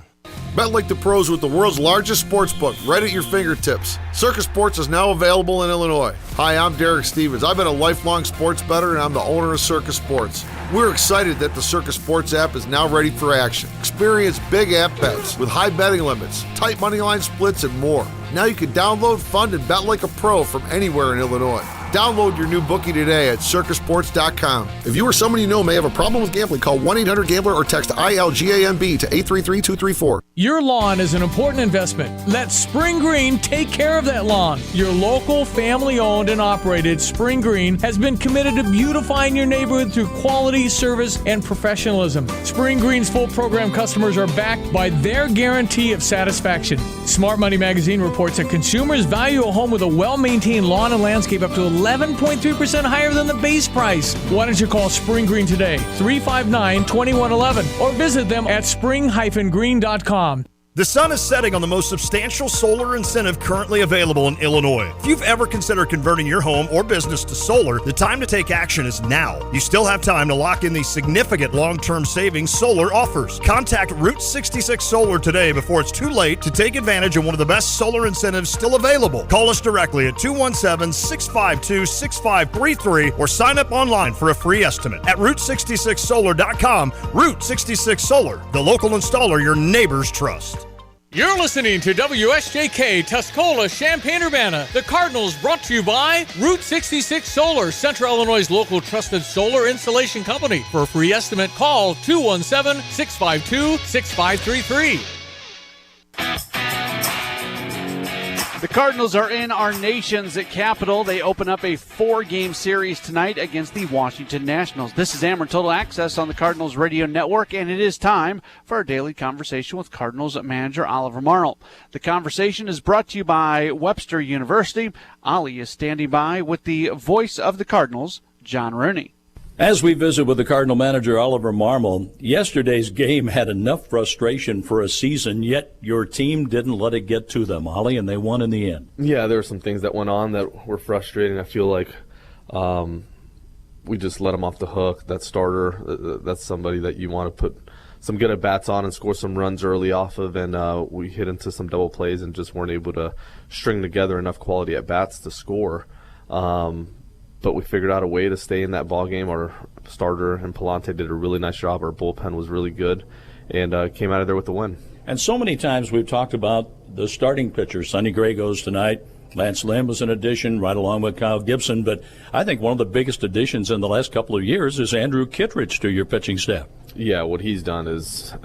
[SPEAKER 8] Bet like the pros with the world's largest sports book right at your fingertips. Circus Sports is now available in Illinois. Hi, I'm Derek Stevens. I've been a lifelong sports bettor, and I'm the owner of Circus Sports. We're excited that the Circus Sports app is now ready for action. Experience big app bets with high betting limits, tight money line splits, and more. Now you can download, fund, and bet like a pro from anywhere in Illinois. Download your new bookie today at circusports.com. If you or someone you know may have a problem with gambling, call 1-800-GAMBLER or text ILGAMB to 833-234.
[SPEAKER 10] Your lawn is an important investment. Let Spring Green take care of that lawn. Your local, family-owned and operated Spring Green has been committed to beautifying your neighborhood through quality, service, and professionalism. Spring Green's full program customers are backed by their guarantee of satisfaction. Smart Money Magazine reports that consumers value a home with a well-maintained lawn and landscape up to 11.3% higher than the base price. Why don't you call Spring Green today, 359-2111, or visit them at spring-green.com.
[SPEAKER 12] The sun is setting on the most substantial solar incentive currently available in Illinois. If you've ever considered converting your home or business to solar, the time to take action is now. You still have time to lock in these significant long-term savings solar offers. Contact Route 66 Solar today before it's too late to take advantage of one of the best solar incentives still available. Call us directly at 217-652-6533 or sign up online for a free estimate at Route66Solar.com. Route 66 Solar, the local installer your neighbors trust.
[SPEAKER 10] You're listening to WSJK Tuscola, Champaign-Urbana. The Cardinals brought to you by Route 66 Solar, Central Illinois' local trusted solar installation company. For a free estimate, call 217-652-6533.
[SPEAKER 1] The Cardinals are in our nation's capital. They open up a 4-game series tonight against the Washington Nationals. This is Ameren Total Access on the Cardinals Radio Network, and it is time for our daily conversation with Cardinals manager Oliver Marmol. The conversation is brought to you by Webster University. Ollie is standing by with the voice of the Cardinals, John Rooney.
[SPEAKER 13] As we visit with the Cardinal manager, Oliver Marmol, yesterday's game had enough frustration for a season, yet your team didn't let it get to them, Ollie, and they won in the end.
[SPEAKER 14] Yeah, there were some things that went on that were frustrating. I feel like we just let them off the hook. That starter, that's somebody that you want to put some good at-bats on and score some runs early off of, and we hit into some double plays and just weren't able to string together enough quality at-bats to score. But we figured out a way to stay in that ball game. Our starter and Palante did a really nice job. Our bullpen was really good, and came out of there with the win.
[SPEAKER 13] And so many times we've talked about the starting pitcher. Sonny Gray goes tonight. Lance Lynn was an addition right along with Kyle Gibson. But I think one of the biggest additions in the last couple of years is Andrew Kittredge to your pitching staff.
[SPEAKER 14] Yeah, what he's done is